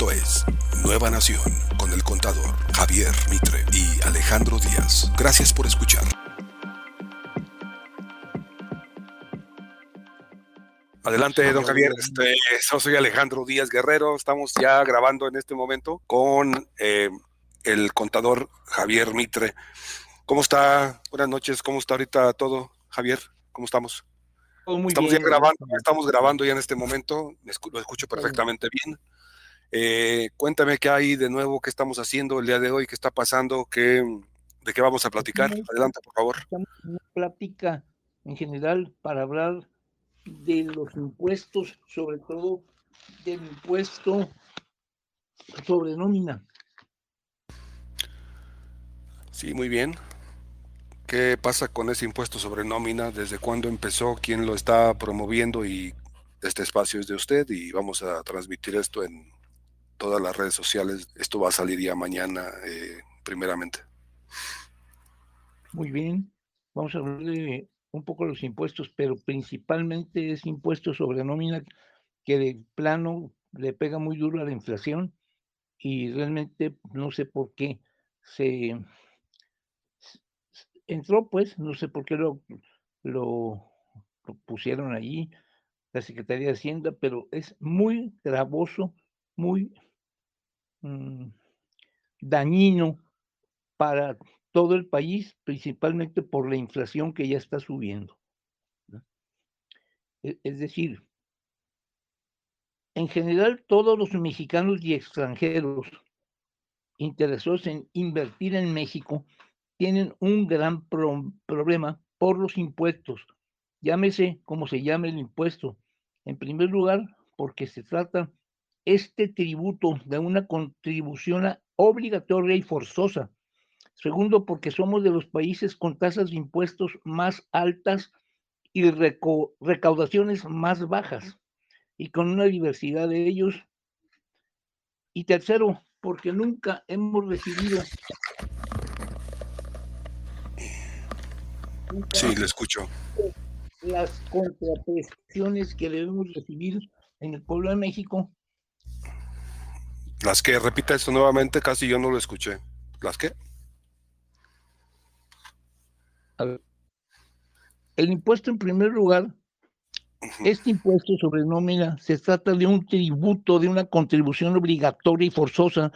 Esto es Nueva Nación con el contador Javier Mitre y Alejandro Díaz. Gracias por escuchar. Adelante, don Javier. Soy Alejandro Díaz Guerrero. Estamos ya grabando en este momento con el contador Javier Mitre. ¿Cómo está? Buenas noches. ¿Cómo está ahorita todo, Javier? ¿Cómo estamos? Todo muy Estamos bien, ya grabando, estamos grabando ya en este momento. Lo escucho perfectamente bien. Cuéntame qué hay de nuevo, qué estamos haciendo el día de hoy, qué está pasando, de qué vamos a platicar. Adelante, por favor. Estamos en una plática en general para hablar de los impuestos, sobre todo del impuesto sobre nómina. Sí, muy bien. ¿Qué pasa con ese impuesto sobre nómina? ¿Desde cuándo empezó? ¿Quién lo está promoviendo? Y este espacio es de usted y vamos a transmitir esto en todas las redes sociales. Esto va a salir ya mañana, primeramente. Muy bien, vamos a hablar de un poco de los impuestos, pero principalmente es impuesto sobre nómina que de plano le pega muy duro a la inflación y realmente no sé por qué se entró, pues, no sé por qué lo pusieron allí, la Secretaría de Hacienda, pero es muy gravoso, muy dañino para todo el país, principalmente por la inflación que ya está subiendo, ¿no? Es decir, en general todos los mexicanos y extranjeros interesados en invertir en México tienen un gran problema por los impuestos. Llámese como se llame el impuesto. En primer lugar, porque se trata este tributo de una contribución obligatoria y forzosa. Segundo, porque somos de los países con tasas de impuestos más altas y recaudaciones más bajas, y con una diversidad de ellos. Y tercero, porque nunca hemos recibido Sí, le escucho. las contraprestaciones que debemos recibir en el pueblo de México. Las que repita esto nuevamente, casi yo no lo escuché. ¿Las qué? A ver, el impuesto, en primer lugar, este impuesto sobre nómina se trata de un tributo, de una contribución obligatoria y forzosa.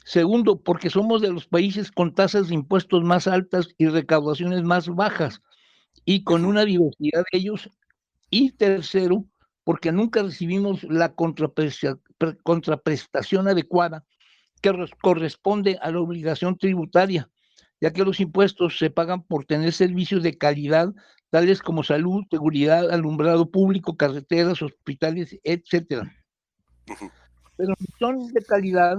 Segundo, porque somos de los países con tasas de impuestos más altas y recaudaciones más bajas, y con una diversidad de ellos. Y tercero, porque nunca recibimos la contraprestación adecuada que corresponde a la obligación tributaria, ya que los impuestos se pagan por tener servicios de calidad, tales como salud, seguridad, alumbrado público, carreteras, hospitales, etcétera. Pero ni son de calidad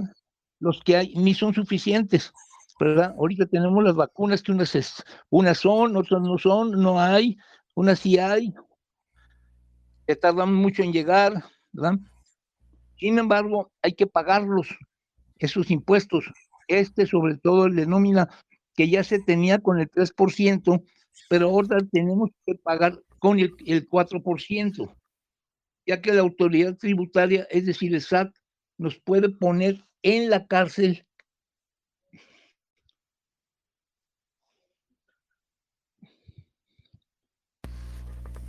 los que hay, ni son suficientes, ¿verdad? Ahorita tenemos las vacunas que unas son, otras no son, no hay, unas sí hay, que tardan mucho en llegar, ¿verdad? Sin embargo, hay que pagarlos, esos impuestos. Sobre todo el de nómina, que ya se tenía con el 3%, pero ahora tenemos que pagar con el 4%, ya que la autoridad tributaria, es decir, el SAT, nos puede poner en la cárcel.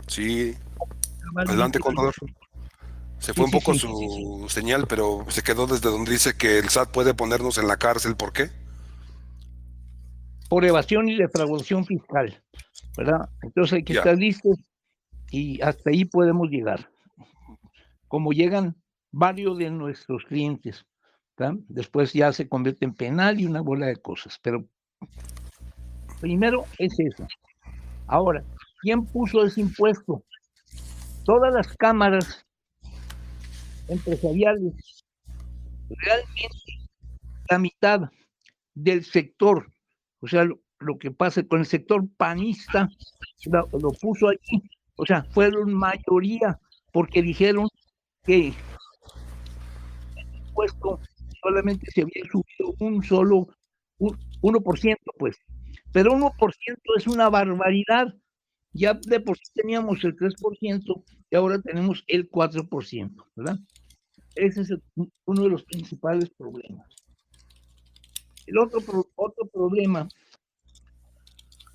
Sí, adelante, contador. Se fue un poco su señal, pero se quedó desde donde dice que el SAT puede ponernos en la cárcel. ¿Por qué? Por evasión y defraudación fiscal, ¿verdad? Entonces hay que estar listos y hasta ahí podemos llegar. Como llegan varios de nuestros clientes, ¿verdad? Después ya se convierte en penal y una bola de cosas, pero primero es eso. Ahora, ¿quién puso ese impuesto? Todas las cámaras empresariales, realmente la mitad del sector, o sea, lo que pasa con el sector panista, lo puso allí, o sea, fueron mayoría, porque dijeron que el impuesto solamente se había subido un 1%, pues, pero 1% es una barbaridad. Ya de por sí teníamos el 3% y ahora tenemos el 4%, ¿verdad? Ese es uno de los principales problemas. El otro problema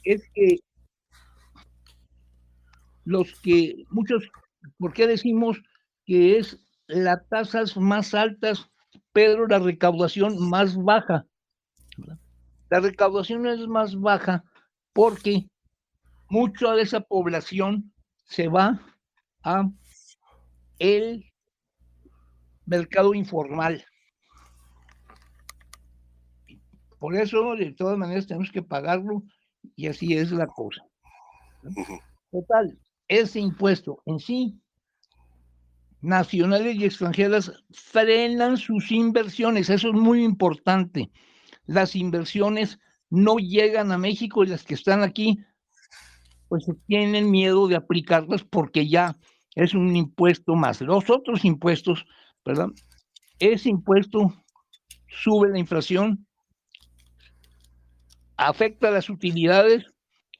es que ¿por qué decimos que es las tasas más altas, pero la recaudación más baja? La recaudación es más baja porque mucha de esa población se va a el mercado informal. Por eso, de todas maneras, tenemos que pagarlo y así es la cosa. Total, ese impuesto en sí, nacionales y extranjeras, frenan sus inversiones. Eso es muy importante. Las inversiones no llegan a México y las que están aquí, pues tienen miedo de aplicarlas porque ya es un impuesto más. Los otros impuestos, ¿verdad? Ese impuesto sube la inflación, afecta las utilidades,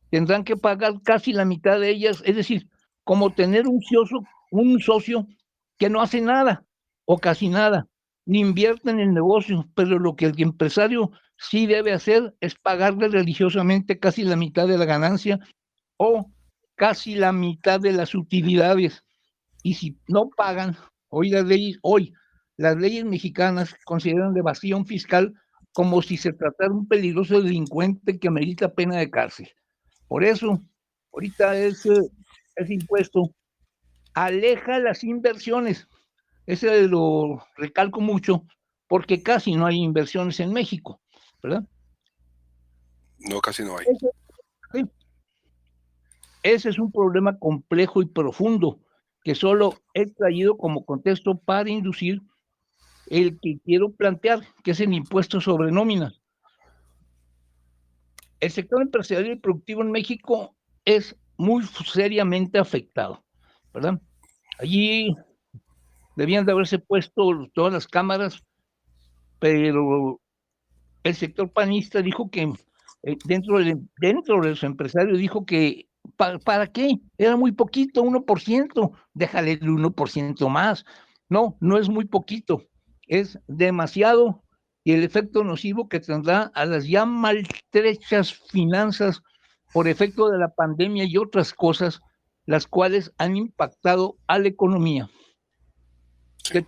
tendrán que pagar casi la mitad de ellas, es decir, como tener un socio que no hace nada o casi nada, ni invierte en el negocio, pero lo que el empresario sí debe hacer es pagarle religiosamente casi la mitad de la ganancia o casi la mitad de las utilidades. Y si no pagan, hoy las leyes mexicanas consideran de evasión fiscal como si se tratara de un peligroso delincuente que amerita pena de cárcel. Por eso, ahorita ese impuesto aleja las inversiones. Ese lo recalco mucho porque casi no hay inversiones en México, ¿verdad? No, casi no hay. Ese es un problema complejo y profundo que solo he traído como contexto para inducir el que quiero plantear, que es el impuesto sobre nóminas. El sector empresarial y productivo en México es muy seriamente afectado, ¿verdad? Allí debían de haberse puesto todas las cámaras, pero el sector panista dijo que dentro de los empresarios dijo que ¿para qué? Era muy poquito, 1%, déjale el 1% más. No, no es muy poquito, es demasiado y el efecto nocivo que tendrá a las ya maltrechas finanzas por efecto de la pandemia y otras cosas, las cuales han impactado a la economía. Sí.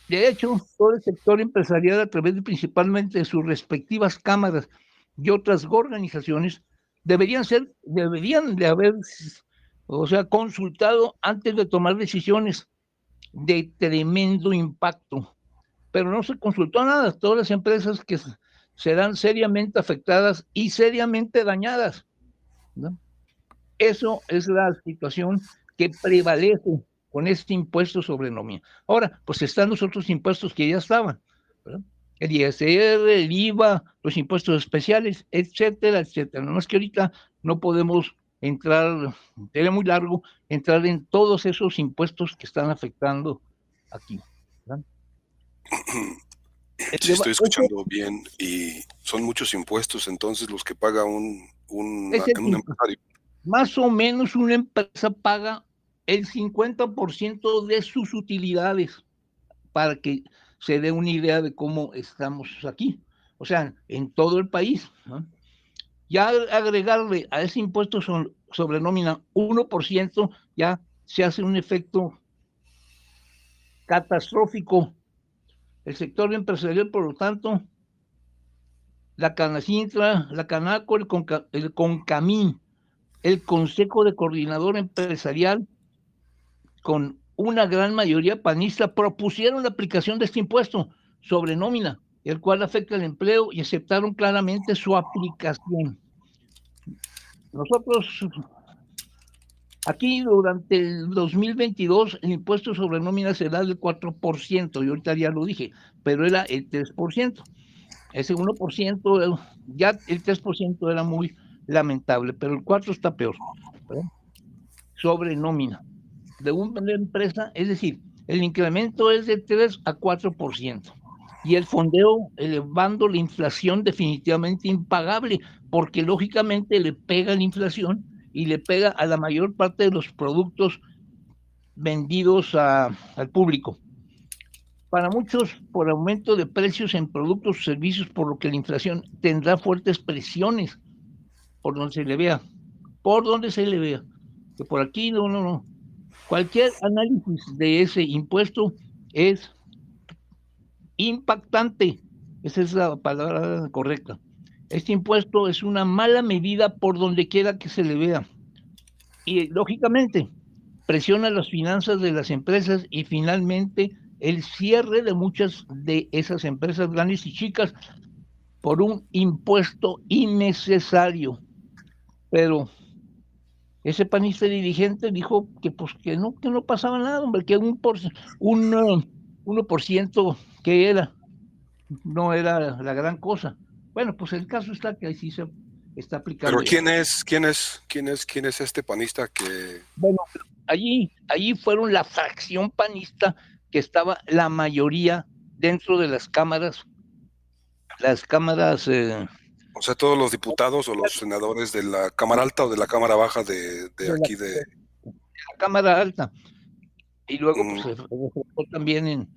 De hecho, todo el sector empresarial, a través principalmente de sus respectivas cámaras y otras organizaciones, deberían de haber, consultado antes de tomar decisiones de tremendo impacto. Pero no se consultó nada. Todas las empresas que serán seriamente afectadas y seriamente dañadas, ¿no? Eso es la situación que prevalece con este impuesto sobre nómina. Ahora, pues están los otros impuestos que ya estaban, ¿verdad? El ISR, el IVA, los impuestos especiales, etcétera, etcétera. No es que ahorita no podemos entrar, sería muy largo entrar en todos esos impuestos que están afectando aquí, ¿verdad? Sí, estoy escuchando bien y son muchos impuestos entonces los que paga un empresario. Más o menos una empresa paga el 50% de sus utilidades, para que se dé una idea de cómo estamos aquí, o sea, en todo el país, ¿no? Ya agregarle a ese impuesto sobre nómina 1%, ya se hace un efecto catastrófico. El sector empresarial, por lo tanto, la Canacintra, la Canaco, el CONCAMIN, el Consejo de Coordinador Empresarial, con una gran mayoría panista, propusieron la aplicación de este impuesto sobre nómina, el cual afecta el empleo, y aceptaron claramente su aplicación. Nosotros, aquí durante el 2022, el impuesto sobre nómina será del 4%, y ahorita ya lo dije, pero era el 3%. Ese 1%, ya el 3% era muy lamentable, pero el 4% está peor, ¿verdad? Sobre nómina de una empresa, es decir, el incremento es de 3 a 4%. Y el fondeo elevando la inflación definitivamente impagable, porque lógicamente le pega la inflación y le pega a la mayor parte de los productos vendidos al público. Para muchos, por aumento de precios en productos o servicios, por lo que la inflación tendrá fuertes presiones por donde se le vea, por donde se le vea. Que por aquí, no. Cualquier análisis de ese impuesto es impactante. Esa es la palabra correcta. Este impuesto es una mala medida por donde quiera que se le vea. Y lógicamente presiona las finanzas de las empresas y finalmente el cierre de muchas de esas empresas grandes y chicas por un impuesto innecesario. Pero ese panista dirigente dijo que pues que no pasaba nada, hombre, que un 1% que era, no era la gran cosa. Bueno, pues el caso está que así se está Pero aplicando ya. quién es este panista que, Bueno, allí fueron la fracción panista que estaba la mayoría dentro de las cámaras, o sea, todos los diputados o los senadores de la Cámara Alta o de la Cámara Baja de de la, aquí de... de la Cámara Alta. Y luego, pues, Mm, se reflejó también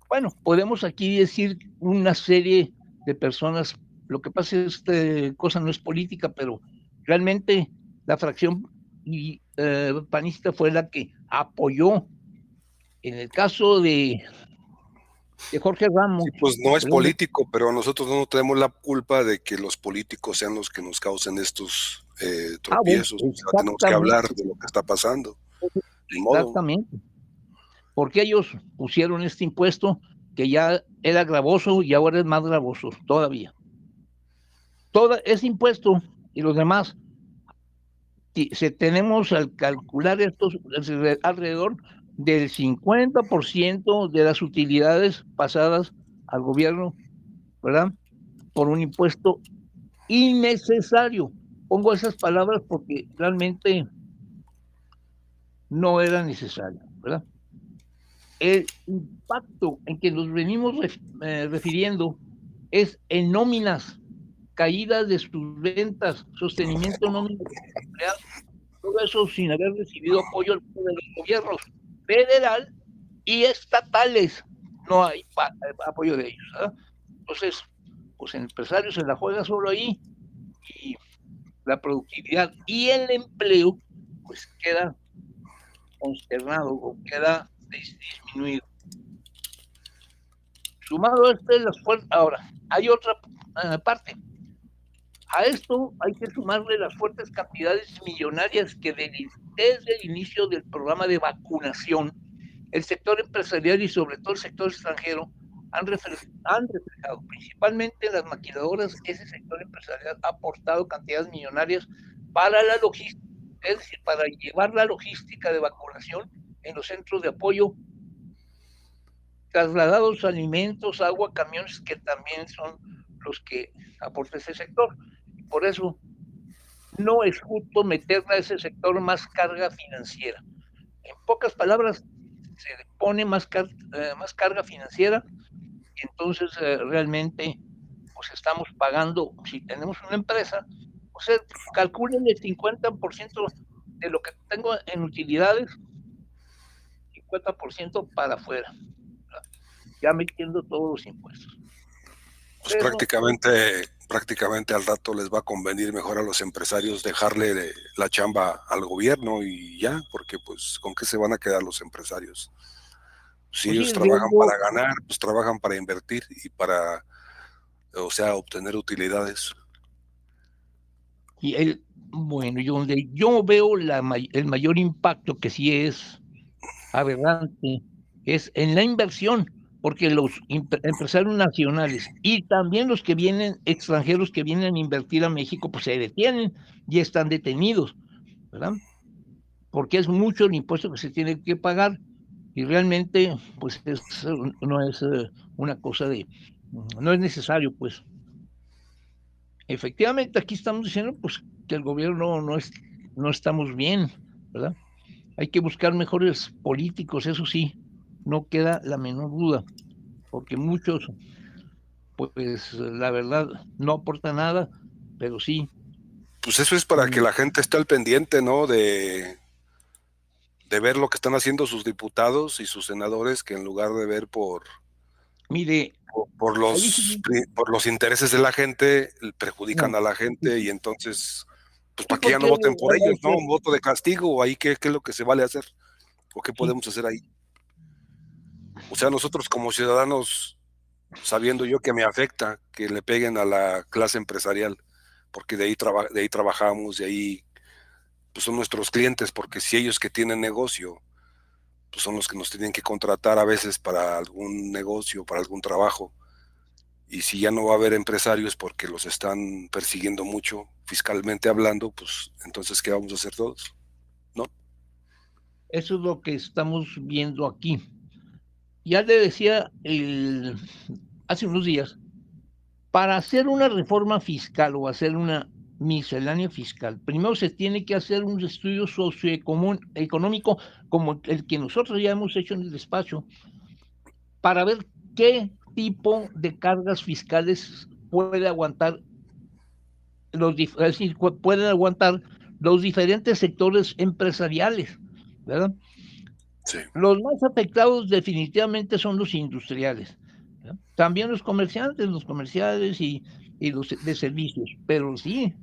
bueno, podemos aquí decir una serie de personas. Lo que pasa es que esta cosa no es política, pero realmente la fracción panista fue la que apoyó en el caso de Jorge Ramos, sí, pues no es ¿verdad? político, pero nosotros no tenemos la culpa de que los políticos sean los que nos causen estos Bueno, tropiezos. O sea, tenemos que exactamente, hablar de lo que está pasando. Ni modo. exactamente. Porque ellos pusieron este impuesto que ya era gravoso y ahora es más gravoso todavía. Todo ese impuesto y los demás, si tenemos al calcular estos alrededor del 50% de las utilidades pasadas al gobierno, ¿verdad? Por un impuesto innecesario. Pongo esas palabras porque realmente no era necesario, ¿verdad? El impacto en que nos venimos refiriendo es en nóminas, caídas de sus ventas, sostenimiento nómina de empleados, todo eso sin haber recibido apoyo de los gobiernos federal y estatales. No hay apoyo de ellos, ¿verdad? Entonces, pues el empresario se la juega solo ahí y la productividad y el empleo pues queda consternado o queda disminuido. Sumado a esto, las fuerzas. Ahora, hay otra parte. A esto hay que sumarle las fuertes cantidades millonarias que desde el inicio del programa de vacunación, el sector empresarial y sobre todo el sector extranjero han reflejado, principalmente en las maquiladoras, ese sector empresarial ha aportado cantidades millonarias para la logística, es decir, para llevar la logística de vacunación en los centros de apoyo, trasladados alimentos, agua, camiones, que también son los que aporta ese sector. Y por eso no es justo meterle a ese sector más carga financiera. En pocas palabras, se le pone más carga financiera y entonces realmente pues estamos pagando, si tenemos una empresa, pues calculen el 50% de lo que tengo en utilidades, 50% para afuera, ya metiendo todos los impuestos. Pues prácticamente al rato les va a convenir mejor a los empresarios dejarle la chamba al gobierno y ya, porque pues con qué se van a quedar los empresarios. Si Pues sí, ellos el trabajan riesgo, para ganar, pues trabajan para invertir y para, o sea, obtener utilidades. y bueno, y donde yo veo el mayor impacto, que sí es aberrante, es en la inversión, porque los empresarios nacionales y también los que vienen, extranjeros que vienen a invertir a México, pues se detienen y están detenidos, ¿verdad? Porque es mucho el impuesto que se tiene que pagar y realmente, pues no es una cosa no es necesario, pues. Efectivamente, aquí estamos diciendo, pues, que el gobierno no estamos bien, ¿verdad? Hay que buscar mejores políticos, eso sí, no queda la menor duda, porque muchos, pues la verdad, no aportan nada, pero sí. Pues eso es para que la gente esté al pendiente, ¿no? de ver lo que están haciendo sus diputados y sus senadores, que en lugar de ver Mire, por ahí sí, por los intereses de la gente, perjudican no, a la gente, y entonces, pues sí, para que ya no porque voten por hay ellos, ¿no? que, Un voto de castigo, o ahí qué es lo que se vale hacer, o qué sí, podemos hacer ahí. O sea, nosotros como ciudadanos, sabiendo yo que me afecta que le peguen a la clase empresarial, porque de ahí trabajamos, de ahí pues son nuestros clientes, porque si ellos que tienen negocio, pues son los que nos tienen que contratar a veces para algún negocio, para algún trabajo. Y si ya no va a haber empresarios porque los están persiguiendo mucho, fiscalmente hablando, pues entonces, ¿qué vamos a hacer todos? ¿No? eso es lo que estamos viendo aquí. Ya le decía hace unos días, para hacer una reforma fiscal o hacer una miscelánea fiscal, primero se tiene que hacer un estudio socioeconómico como el que nosotros ya hemos hecho en el despacho, para ver qué tipo de cargas fiscales puede aguantar es decir, pueden aguantar los diferentes sectores empresariales, ¿verdad? Sí, Los más afectados definitivamente son los industriales, ¿verdad? También los comerciales y los de servicios, pero sí,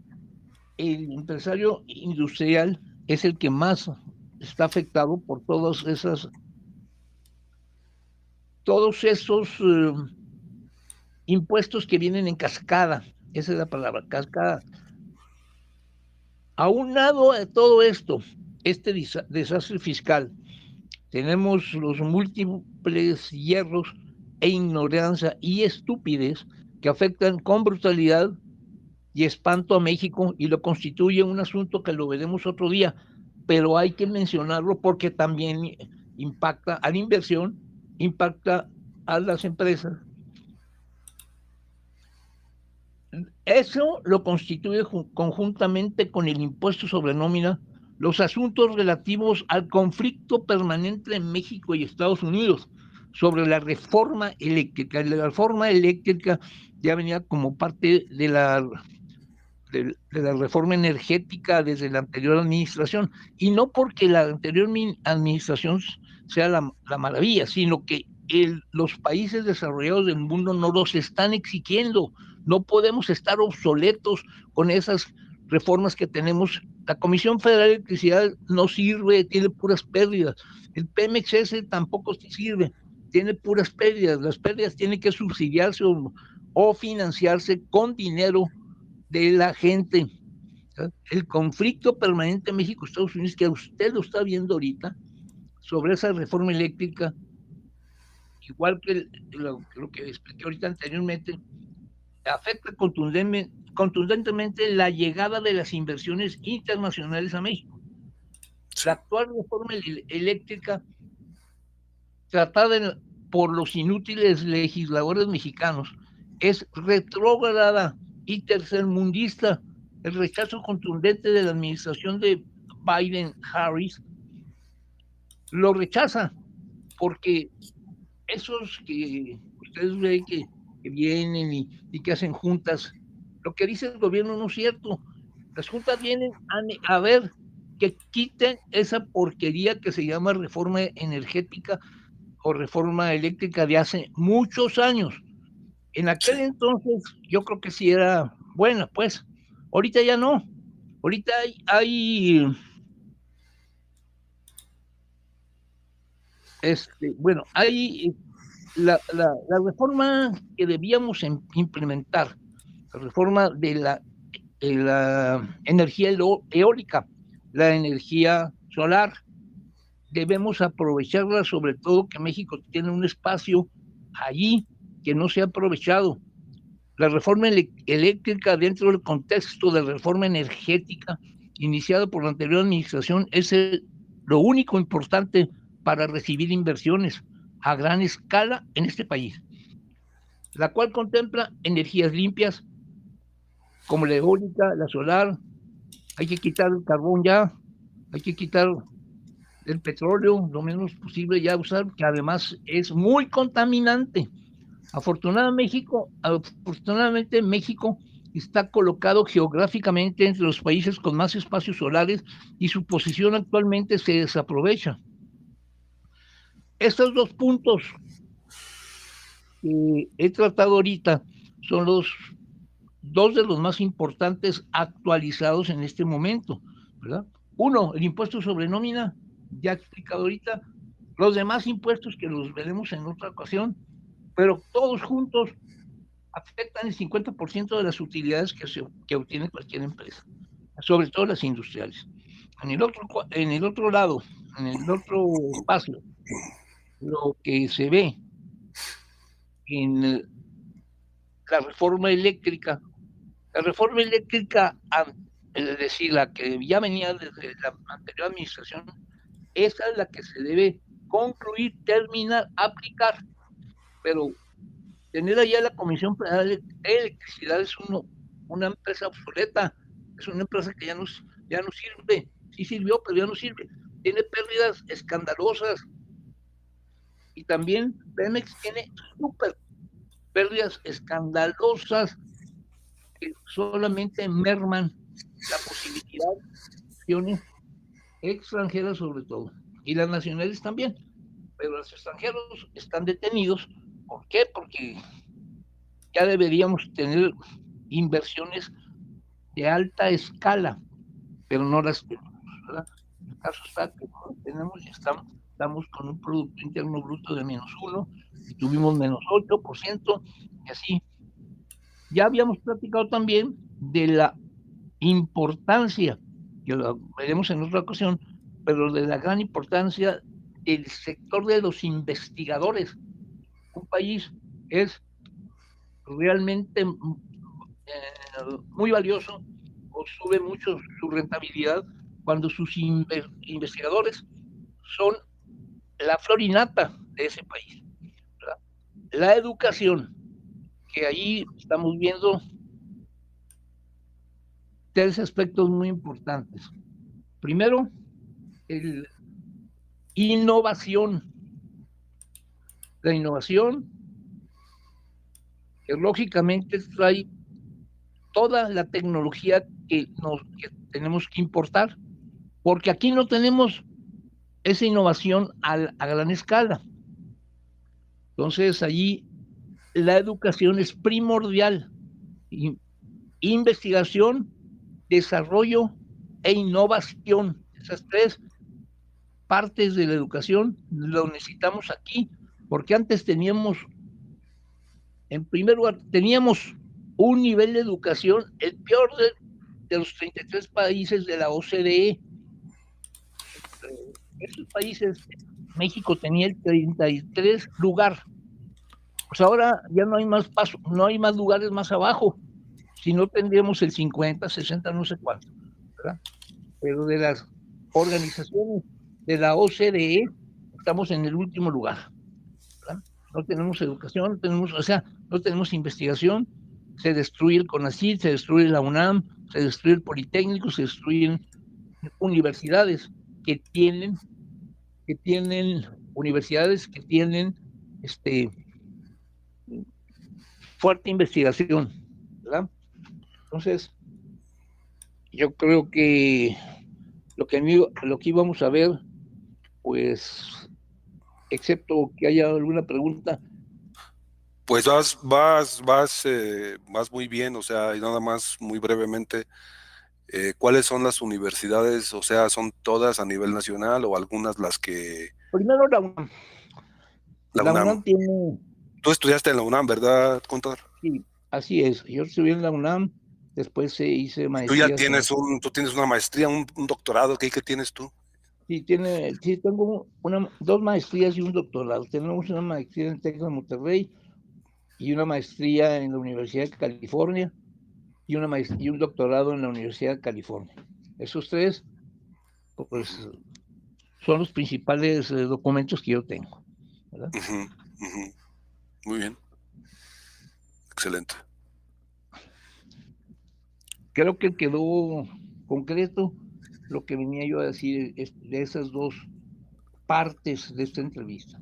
el empresario industrial es el que más está afectado por todos esos impuestos que vienen en cascada, esa es la palabra, cascada. Aunado a todo esto, este desastre fiscal, tenemos los múltiples hierros e ignorancia y estupidez que afectan con brutalidad y espanto a México y lo constituye un asunto que lo veremos otro día, pero hay que mencionarlo porque también impacta a la inversión, impacta a las empresas. Eso lo constituye conjuntamente con el impuesto sobre nómina los asuntos relativos al conflicto permanente en México y Estados Unidos sobre la reforma eléctrica. La reforma eléctrica ya venía como parte de la reforma energética desde la anterior administración, y no porque la anterior administración sea la maravilla, sino que los países desarrollados del mundo no los están exigiendo. No podemos estar obsoletos con esas reformas que tenemos. La Comisión Federal de Electricidad no sirve, tiene puras pérdidas. El PMXS tampoco sirve, tiene puras pérdidas. Las pérdidas tienen que subsidiarse o financiarse con dinero de la gente. El conflicto permanente México-Estados Unidos, que usted lo está viendo ahorita, sobre esa reforma eléctrica, igual que lo que expliqué ahorita anteriormente, afecta contundentemente la llegada de las inversiones internacionales a México. sí. La actual reforma eléctrica, tratada por los inútiles legisladores mexicanos, es retrógrada y tercermundista. El rechazo contundente de la administración de Biden-Harris lo rechaza porque esos que ustedes ven que vienen y que hacen juntas, lo que dice el gobierno no es cierto. Las juntas vienen a ver que quiten esa porquería que se llama reforma energética o reforma eléctrica de hace muchos años. En Sí. aquel entonces yo creo que sí era buena, pues. Ahorita ya no. Ahorita hay la reforma que debíamos implementar, la reforma de la energía eólica, la energía solar. Debemos aprovecharla, sobre todo que México tiene un espacio allí que no se ha aprovechado. La reforma eléctrica dentro del contexto de reforma energética iniciada por la anterior administración es lo único importante para recibir inversiones a gran escala en este país, la cual contempla energías limpias como la eólica, la solar. Hay que quitar el carbón ya, hay que quitar el petróleo lo menos posible ya usar, que además es muy contaminante. Afortunadamente México está colocado geográficamente entre los países con más espacios solares y su posición actualmente se desaprovecha. Estos dos puntos que he tratado ahorita son los dos de los más importantes actualizados en este momento, ¿verdad? Uno, el impuesto sobre nómina, ya he explicado ahorita, los demás impuestos que los veremos en otra ocasión, pero todos juntos afectan el 50% de las utilidades que obtiene cualquier empresa, sobre todo las industriales. En el otro lado, en el otro espacio, lo que se ve en la reforma eléctrica, es decir, la que ya venía desde la anterior administración, esa es la que se debe concluir, terminar, aplicar, pero tener allá la Comisión Federal de Electricidad es una empresa obsoleta, es una empresa que ya no sirve, sí sirvió, pero ya no sirve, tiene pérdidas escandalosas, y también Pemex tiene súper pérdidas escandalosas que solamente merman la posibilidad de acciones extranjeras sobre todo, y las nacionales también, pero los extranjeros están detenidos. ¿Por qué? Porque ya deberíamos tener inversiones de alta escala, pero no las tenemos, ¿verdad? El caso está que no las tenemos y estamos con un Producto Interno Bruto de -1, y tuvimos -8%, y así. Ya habíamos platicado también de la importancia, que lo veremos en otra ocasión, pero de la gran importancia del sector de los investigadores. Un país es realmente muy valioso o sube mucho su rentabilidad cuando sus investigadores son la florinata de ese país, ¿verdad? La educación, que ahí estamos viendo tres aspectos muy importantes. Primero, innovación. La innovación, que lógicamente trae toda la tecnología que tenemos que importar, porque aquí no tenemos esa innovación a gran escala. Entonces, allí la educación es primordial. Investigación, desarrollo e innovación. Esas tres partes de la educación lo necesitamos aquí, porque antes teníamos, en primer lugar, teníamos un nivel de educación, el peor de los 33 países de la OCDE. Esos países, México tenía el 33 lugar. Pues ahora ya no hay más paso, no hay más lugares más abajo. Si no tendríamos el 50, 60, no sé cuánto, ¿verdad? Pero de las organizaciones de la OCDE estamos en el último lugar, ¿verdad? No tenemos educación, no tenemos investigación, se destruye el CONACYT, se destruye la UNAM, se destruye el Politécnico, se destruyen universidades que tienen fuerte investigación, ¿verdad? Entonces, yo creo que lo que íbamos a ver, pues, excepto que haya alguna pregunta. Pues vas muy bien, o sea, y nada más muy brevemente, ¿cuáles son las universidades? O sea, ¿son todas a nivel nacional o algunas las que... Primero la UNAM. La La UNAM. UNAM tiene, Tú estudiaste en la UNAM, ¿verdad, contador? sí, así es. Yo estudié en la UNAM, después hice Y tú ya maestrías en... tienes tú tienes una maestría, un doctorado, ¿qué tienes tú? Sí, tengo dos maestrías y un doctorado. Tenemos una maestría en el TEC de Monterrey y una maestría en la Universidad de California y un doctorado en la Universidad de California. Esos tres, pues, son los principales documentos que yo tengo, ¿verdad? Muy bien. Excelente. Creo que quedó concreto lo que venía yo a decir de esas dos partes de esta entrevista.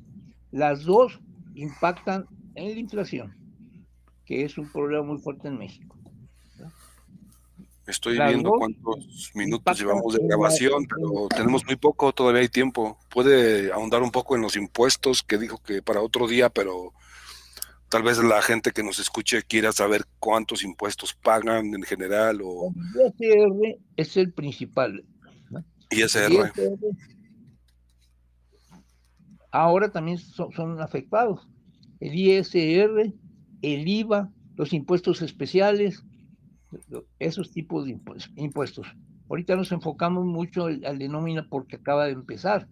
Las dos impactan en la inflación, que es un problema muy fuerte en México, ¿verdad? Estoy Las viendo dos cuántos minutos impactan llevamos de en grabación, pero tenemos muy poco, todavía hay tiempo. Puede ahondar un poco en los impuestos que dijo que para otro día, pero tal vez la gente que nos escuche quiera saber cuántos impuestos pagan en general o el ISR es el principal, ¿no? El ISR. ISR ahora también son afectados. El ISR, el IVA, los impuestos especiales, esos tipos de impuestos. Ahorita nos enfocamos mucho al de nómina porque acaba de empezar.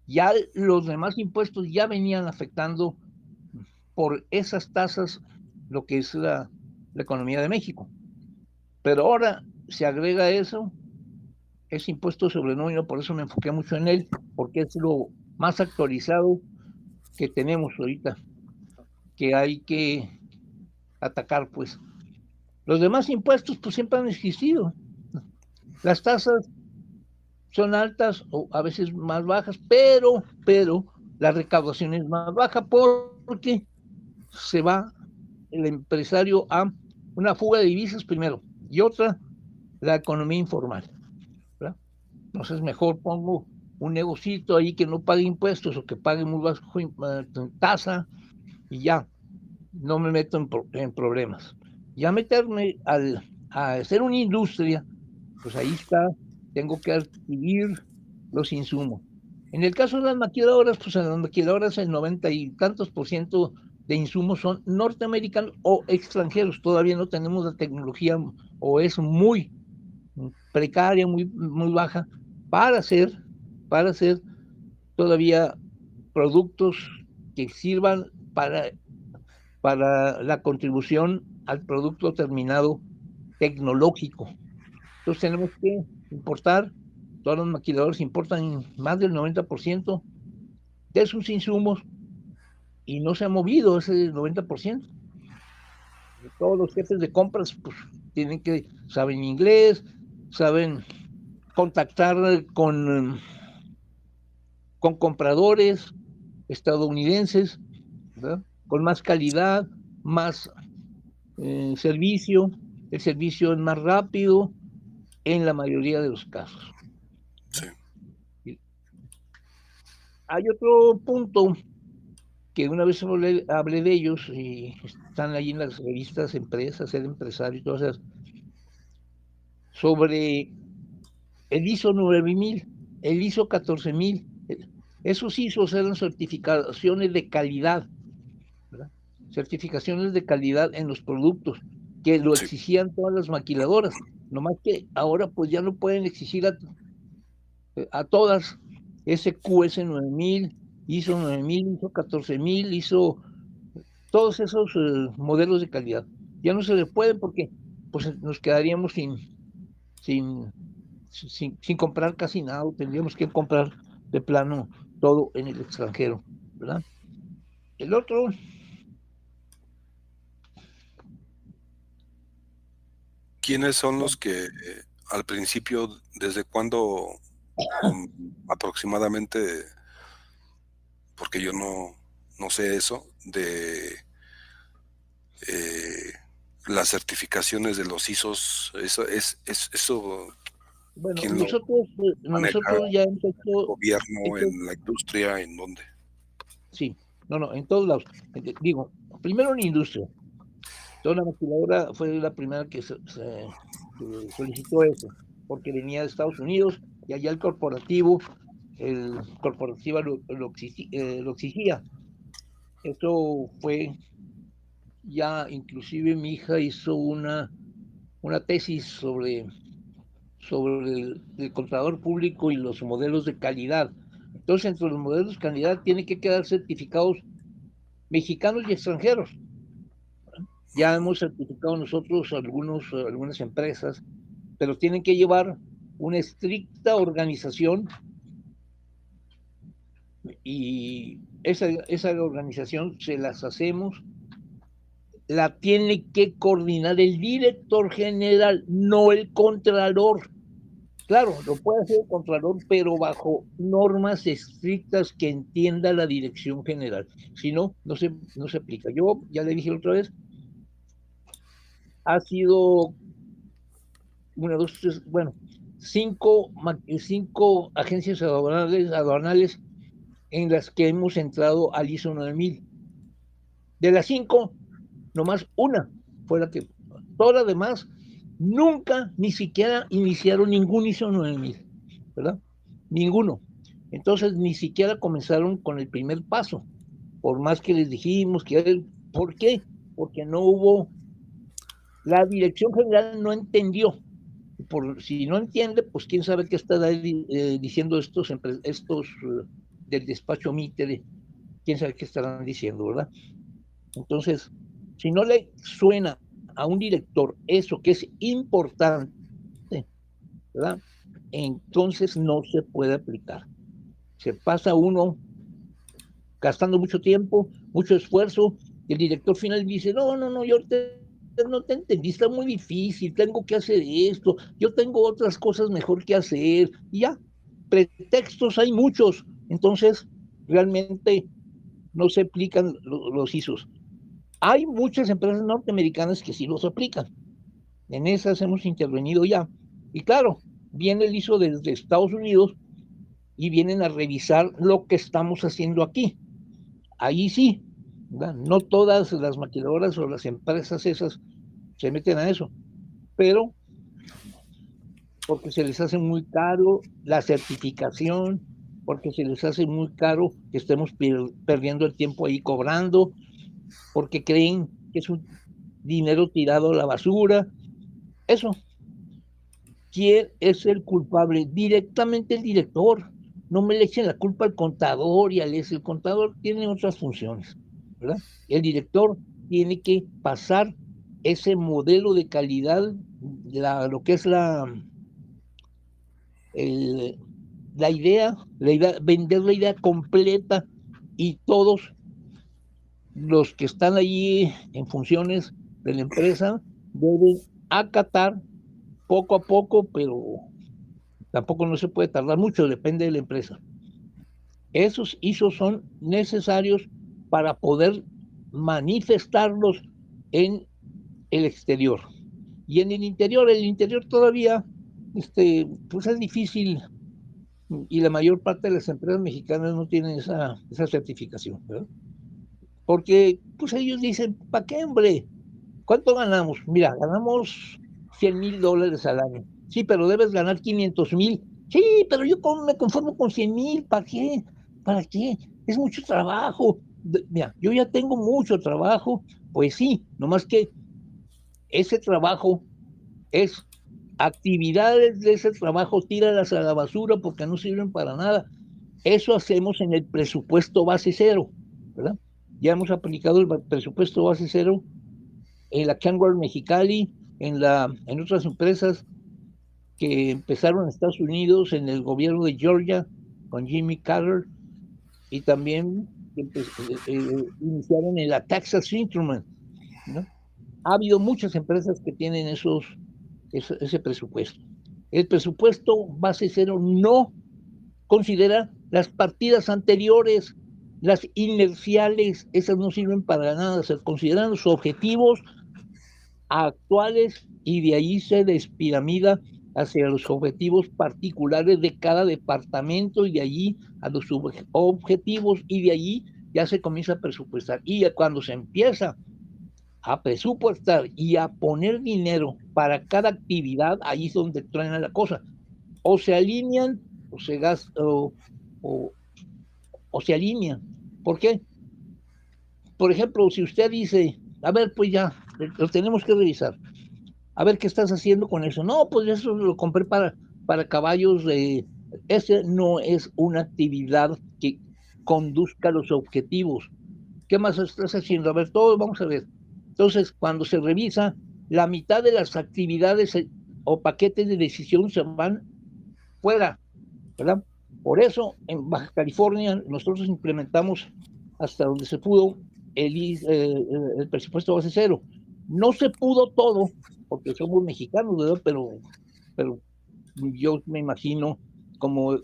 Ya los demás impuestos ya venían afectando por esas tasas lo que es la economía de México. Pero ahora se agrega eso, ese impuesto sobre nómina, por eso me enfoqué mucho en él, porque es lo más actualizado que tenemos ahorita, que hay que atacar, pues. Los demás impuestos, pues siempre han existido. Las tasas son altas o a veces más bajas, pero la recaudación es más baja porque se va el empresario a una fuga de divisas primero y otra, la economía informal, ¿verdad? Entonces mejor pongo un negocito ahí que no pague impuestos o que pague muy bajo tasa y ya, no me meto en problemas. Ya meterme a hacer una industria, pues ahí está, tengo que adquirir los insumos. En el caso de las maquiladoras, pues en las maquiladoras el 90 y tantos% de insumos son norteamericanos o extranjeros. Todavía no tenemos la tecnología o es muy precaria, muy baja para hacer todavía productos que sirvan para la contribución al producto terminado tecnológico. Entonces tenemos que importar, todos los maquiladores importan más del 90% de sus insumos y no se ha movido ese 90%. Todos los jefes de compras pues, saben inglés, saben contactar con compradores estadounidenses, ¿verdad? Con más calidad, más servicio, el servicio es más rápido en la mayoría de los casos. Sí. Hay otro punto que una vez hablé de ellos y están ahí en las revistas Empresas, Ser Empresario y todas esas, sobre el ISO 9000, el ISO 14000. Esos ISOs eran certificaciones de calidad, ¿verdad? Certificaciones de calidad en los productos que lo Sí. exigían todas las maquiladoras, nomás que ahora pues ya no pueden exigir a todas SQS 9000, ISO 9000, ISO 14000, ISO, todos esos modelos de calidad. Ya no se le pueden porque pues nos quedaríamos sin, sin comprar casi nada, tendríamos que comprar de plano todo en el extranjero, ¿verdad? El otro, ¿Quiénes son los que al principio, desde cuándo aproximadamente, porque yo no sé eso, de eh, las certificaciones de los ISOs, eso bueno, ¿quién lo maneja? nosotros ya hemos ¿El gobierno, en la industria, en dónde? sí, no, en todos lados. Digo, primero en la industria. Toda la maquiladora fue la primera que que solicitó eso, porque venía de Estados Unidos y allá el corporativo lo exigía. Eso fue ya, inclusive mi hija hizo una tesis sobre el contador público y los modelos de calidad. Entonces, entre los modelos de calidad tienen que quedar certificados mexicanos y extranjeros. Ya hemos certificado nosotros algunas empresas, pero tienen que llevar una estricta organización y esa organización se las hacemos, la tiene que coordinar el director general, no el contralor. Claro, lo puede hacer el contralor, pero bajo normas estrictas que entienda la dirección general. Si no, no se aplica. Yo ya le dije otra vez, ha sido una, dos, tres, bueno, cinco agencias aduanales en las que hemos entrado al ISO 9000. De las 5, nomás una fue la que, todas las demás nunca ni siquiera iniciaron ningún ISO 9000, ¿verdad? Ninguno. Entonces ni siquiera comenzaron con el primer paso, por más que les dijimos que, ¿por qué? Porque no hubo, la dirección general no entendió. Si no entiende, pues quién sabe qué está diciendo estos del despacho Mitre, quién sabe qué estarán diciendo, ¿verdad? Entonces, si no le suena a un director eso que es importante, ¿verdad? Entonces no se puede aplicar. Se pasa uno gastando mucho tiempo, mucho esfuerzo, y el director final dice, no, yo no te entendí, está muy difícil, tengo que hacer esto, yo tengo otras cosas mejor que hacer, y ya, pretextos hay muchos, entonces realmente no se aplican los ISOs. Hay muchas empresas norteamericanas que sí los aplican, en esas hemos intervenido ya, y claro, viene el ISO desde Estados Unidos y vienen a revisar lo que estamos haciendo aquí. Ahí sí, ¿verdad? No todas las maquiladoras o las empresas esas se meten a eso, pero porque se les hace muy caro la certificación, porque se les hace muy caro que estemos perdiendo el tiempo ahí cobrando, porque creen que es un dinero tirado a la basura. Eso. ¿Quién es el culpable? Directamente el director. No me le echen la culpa al contador y al ese. El contador tiene otras funciones, ¿verdad? El director tiene que pasar ese modelo de calidad, lo que es el, la idea, vender la idea completa, y todos los que están allí en funciones de la empresa deben acatar poco a poco, pero tampoco no se puede tardar mucho, depende de la empresa. Esos ISOs son necesarios para poder manifestarlos en el exterior. Y en el interior todavía, pues es difícil, y la mayor parte de las empresas mexicanas no tienen esa certificación, ¿verdad? Porque pues ellos dicen, ¿para qué, hombre? ¿Cuánto ganamos? Mira, ganamos $100,000 al año. Sí, pero debes ganar 500,000. Sí, pero yo me conformo con 100,000. ¿Para qué? ¿Para qué? Es mucho trabajo. Mira, yo ya tengo mucho trabajo. Pues sí, nomás que ese trabajo es actividades de ese trabajo, tíralas a la basura porque no sirven para nada. Eso hacemos en el presupuesto base cero, ¿verdad? Ya hemos aplicado el presupuesto base cero en la Kenworth Mexicali, en otras empresas que empezaron en Estados Unidos, en el gobierno de Georgia, con Jimmy Carter, y también iniciaron en la Texas Instrument, ¿no? Ha habido muchas empresas que tienen ese presupuesto. El presupuesto base cero no considera las partidas anteriores, las inerciales, esas no sirven para nada, se consideran los objetivos actuales, y de ahí se despiramida hacia los objetivos particulares de cada departamento, y de allí a los objetivos, y de allí ya se comienza a presupuestar. Y cuando se empieza a presupuestar y a poner dinero para cada actividad, ahí es donde truena la cosa. O se alinean o se gastan, o se alinean. ¿Por qué? Por ejemplo, si usted dice, a ver, pues ya, lo tenemos que revisar. A ver, ¿qué estás haciendo con eso? No, pues eso lo compré para caballos. Ese no es una actividad que conduzca a los objetivos. ¿Qué más estás haciendo? A ver, todo, vamos a ver. Entonces, cuando se revisa, la mitad de las actividades o paquetes de decisión se van fuera, ¿verdad? Por eso, en Baja California, nosotros implementamos hasta donde se pudo el presupuesto base cero. No se pudo todo, porque somos mexicanos, ¿verdad? Pero yo me imagino como,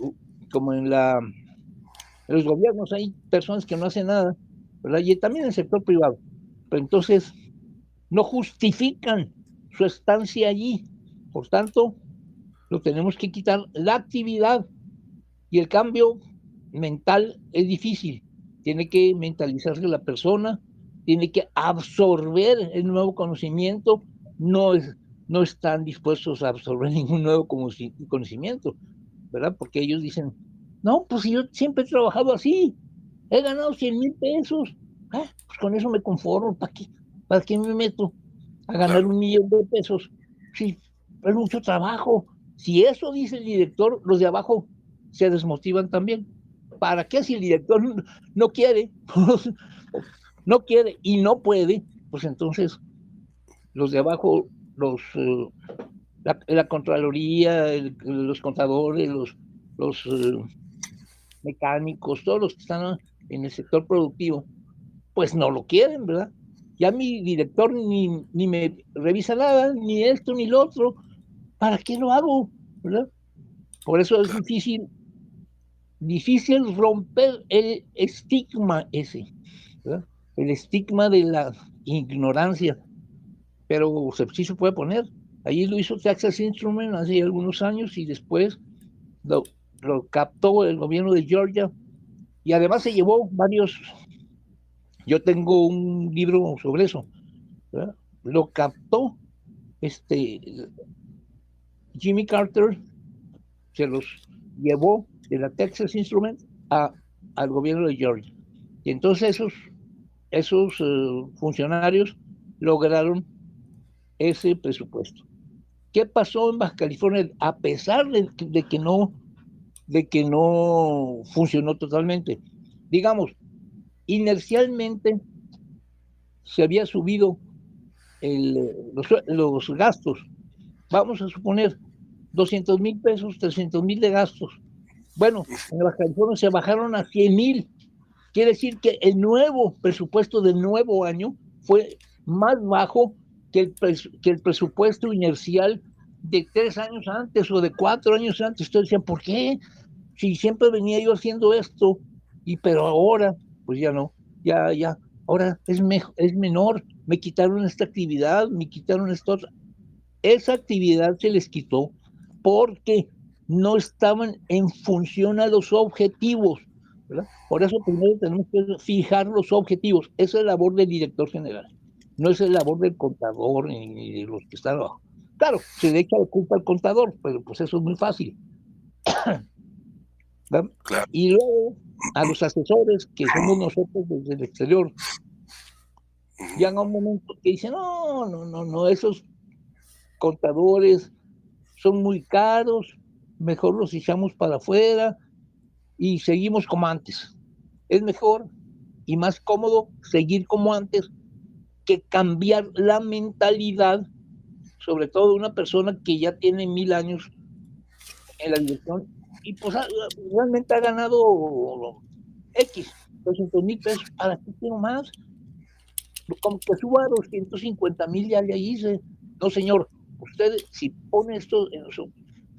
como en los gobiernos hay personas que no hacen nada, ¿verdad? Y también en el sector privado. Pero entonces no justifican su estancia allí. Por tanto, lo tenemos que quitar la actividad, y el cambio mental es difícil. Tiene que mentalizarse la persona, tiene que absorber el nuevo conocimiento. No están dispuestos a absorber ningún nuevo conocimiento, ¿verdad? Porque ellos dicen, no, pues yo siempre he trabajado así, he ganado 100,000 pesos, pues con eso me conformo. ¿Para qué me meto a ganar Claro. 1,000,000 de pesos? Sí, es mucho trabajo. Si eso dice el director, los de abajo se desmotivan también. ¿Para qué si el director no quiere? No quiere y no puede, pues entonces los de abajo, la Contraloría, los contadores, los mecánicos, todos los que están en el sector productivo, pues no lo quieren, ¿verdad? Ya mi director ni me revisa nada, ni esto ni lo otro. ¿Para qué lo hago? ¿Verdad? Por eso es Claro. difícil romper el estigma ese, ¿verdad? El estigma de la ignorancia, pero sí se puede poner. Allí lo hizo Texas Instruments hace algunos años y después lo, lo captó el gobierno de Georgia y además se llevó varios. Yo tengo un libro sobre eso, ¿verdad? Lo captó este Jimmy Carter, se los llevó de la Texas Instruments al gobierno de Georgia. Y entonces esos funcionarios lograron ese presupuesto. ¿Qué pasó en Baja California? A pesar de que no funcionó totalmente, digamos, inercialmente se había subido los gastos. Vamos a suponer 200,000 pesos, 300,000 de gastos. Bueno, en Baja California se bajaron a 100,000. Quiere decir que el nuevo presupuesto del nuevo año fue más bajo que el presupuesto inercial de 3 años antes o de 4 años antes. Entonces decían, ¿por qué? Si siempre venía yo haciendo esto, pero ahora, pues ya no, ya, ahora es menor, me quitaron esta actividad, me quitaron esta otra. Esa actividad se les quitó porque no estaban en función a los objetivos, ¿verdad? Por eso primero tenemos que fijar los objetivos. Esa es la labor del director general. No es la labor del contador ni de los que están abajo. Claro, se le echa la culpa al contador, pero pues eso es muy fácil, ¿verdad? Claro. Y luego a los asesores, que somos nosotros desde el exterior, llegan a un momento que dicen, no, esos contadores son muy caros, mejor los echamos para afuera y seguimos como antes. Es mejor y más cómodo seguir como antes que cambiar la mentalidad, sobre todo de una persona que ya tiene 1,000 años en la dirección y pues realmente ha ganado X, 200,000 pesos. ¿Para qué quiero más? Como que suba a 250,000, ya le hice. No, señor, usted si pone esto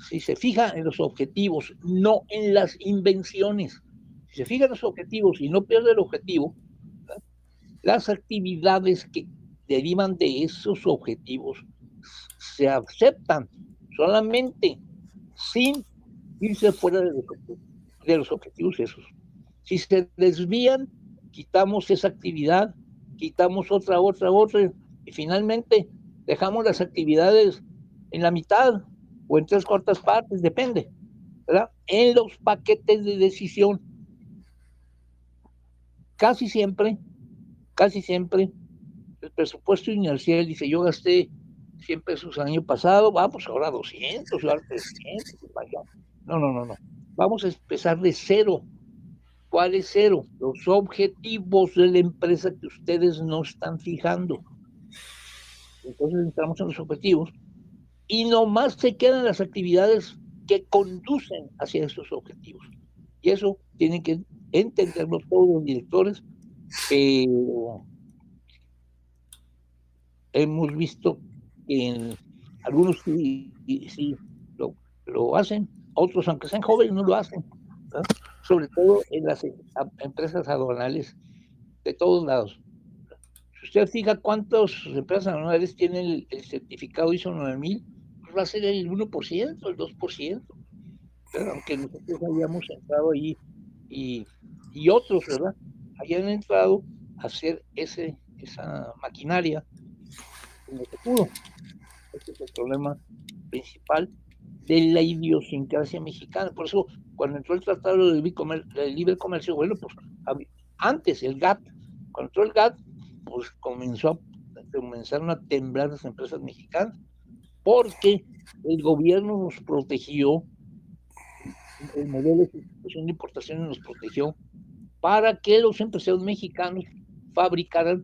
si se fija en los objetivos, no en las invenciones, si se fija en los objetivos y no pierde el objetivo, ¿verdad? Las actividades que derivan de esos objetivos se aceptan solamente sin irse fuera de los objetivos esos. Si se desvían, quitamos esa actividad, quitamos otra, y finalmente dejamos las actividades en la mitad o en 3/4 partes, depende, ¿verdad? En los paquetes de decisión, casi siempre, el presupuesto inercial dice, yo gasté 100 pesos el año pasado, vamos ahora 200, ahora 300, no. Vamos a empezar de cero. ¿Cuál es cero? Los objetivos de la empresa que ustedes no están fijando. Entonces entramos en los objetivos y nomás se quedan las actividades que conducen hacia esos objetivos. Y eso tienen que entenderlo todos los directores. Hemos visto que en algunos sí lo hacen, otros, aunque sean jóvenes, no lo hacen, ¿verdad? Sobre todo en las empresas aduanales de todos lados. Si usted fija cuántas empresas aduanales tienen el certificado ISO 9000, pues va a ser el 1%, el 2%, ¿verdad? Aunque nosotros hayamos entrado ahí y otros, ¿verdad? Hayan entrado a hacer esa maquinaria como se pudo. Ese es el problema principal de la idiosincrasia mexicana. Por eso, cuando entró el Tratado de Libre Comercio, bueno, pues antes el GATT, cuando entró el GATT, pues comenzaron a temblar las empresas mexicanas, porque el gobierno nos protegió, el modelo de sustitución de importaciones nos protegió para que los empresarios mexicanos fabricaran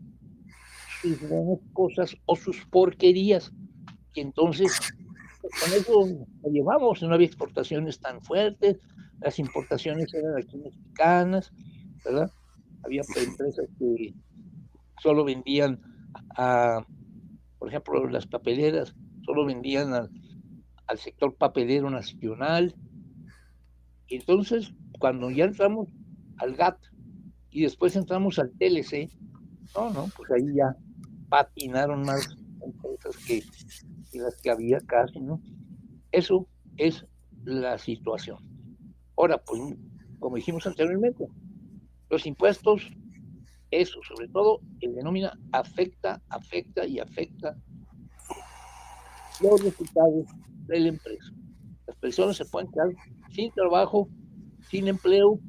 sus buenas cosas o sus porquerías. Y entonces, con eso lo llevamos, no había exportaciones tan fuertes, las importaciones eran aquí mexicanas, ¿verdad? Había empresas que solo vendían por ejemplo, las papeleras, solo vendían al sector papelero nacional. Y entonces, cuando ya entramos al GATT y después entramos al TLC, pues ahí ya patinaron más empresas que las que había casi, ¿no? Eso es la situación. Ahora, pues, como dijimos anteriormente, los impuestos, eso, sobre todo el de nómina, afecta los resultados de la empresa. Las personas se pueden quedar sin trabajo, sin empleo,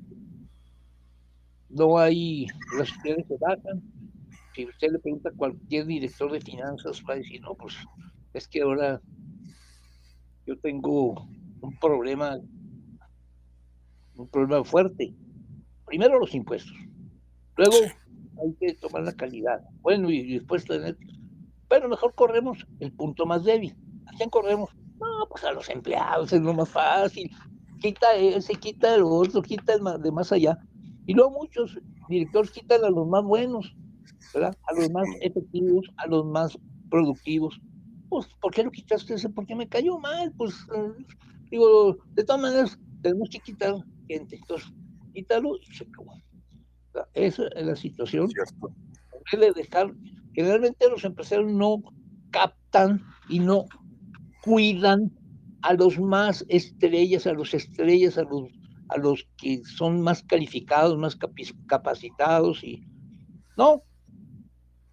no hay, las utilidades se bajan. Si usted le pregunta a cualquier director de finanzas, va a decir, no, pues es que ahora yo tengo un problema fuerte. Primero los impuestos, luego hay que tomar la calidad. Bueno, y después tener, pero mejor corremos el punto más débil. ¿A quién corremos? No, pues a los empleados, es lo más fácil. Quita ese, quita el otro, quita el de más allá. Y luego muchos directores quitan a los más buenos, ¿verdad? A los más efectivos, a los más productivos. Pues, ¿por qué lo quitaste ese? Porque me cayó mal. Pues, digo, de todas maneras, tenemos que quitar gente. Entonces, quítalo y se acabó. Esa es la situación. Debe dejar, generalmente los empresarios no captan y no cuidan a los más estrellas, a los que son más calificados, más capacitados, y no,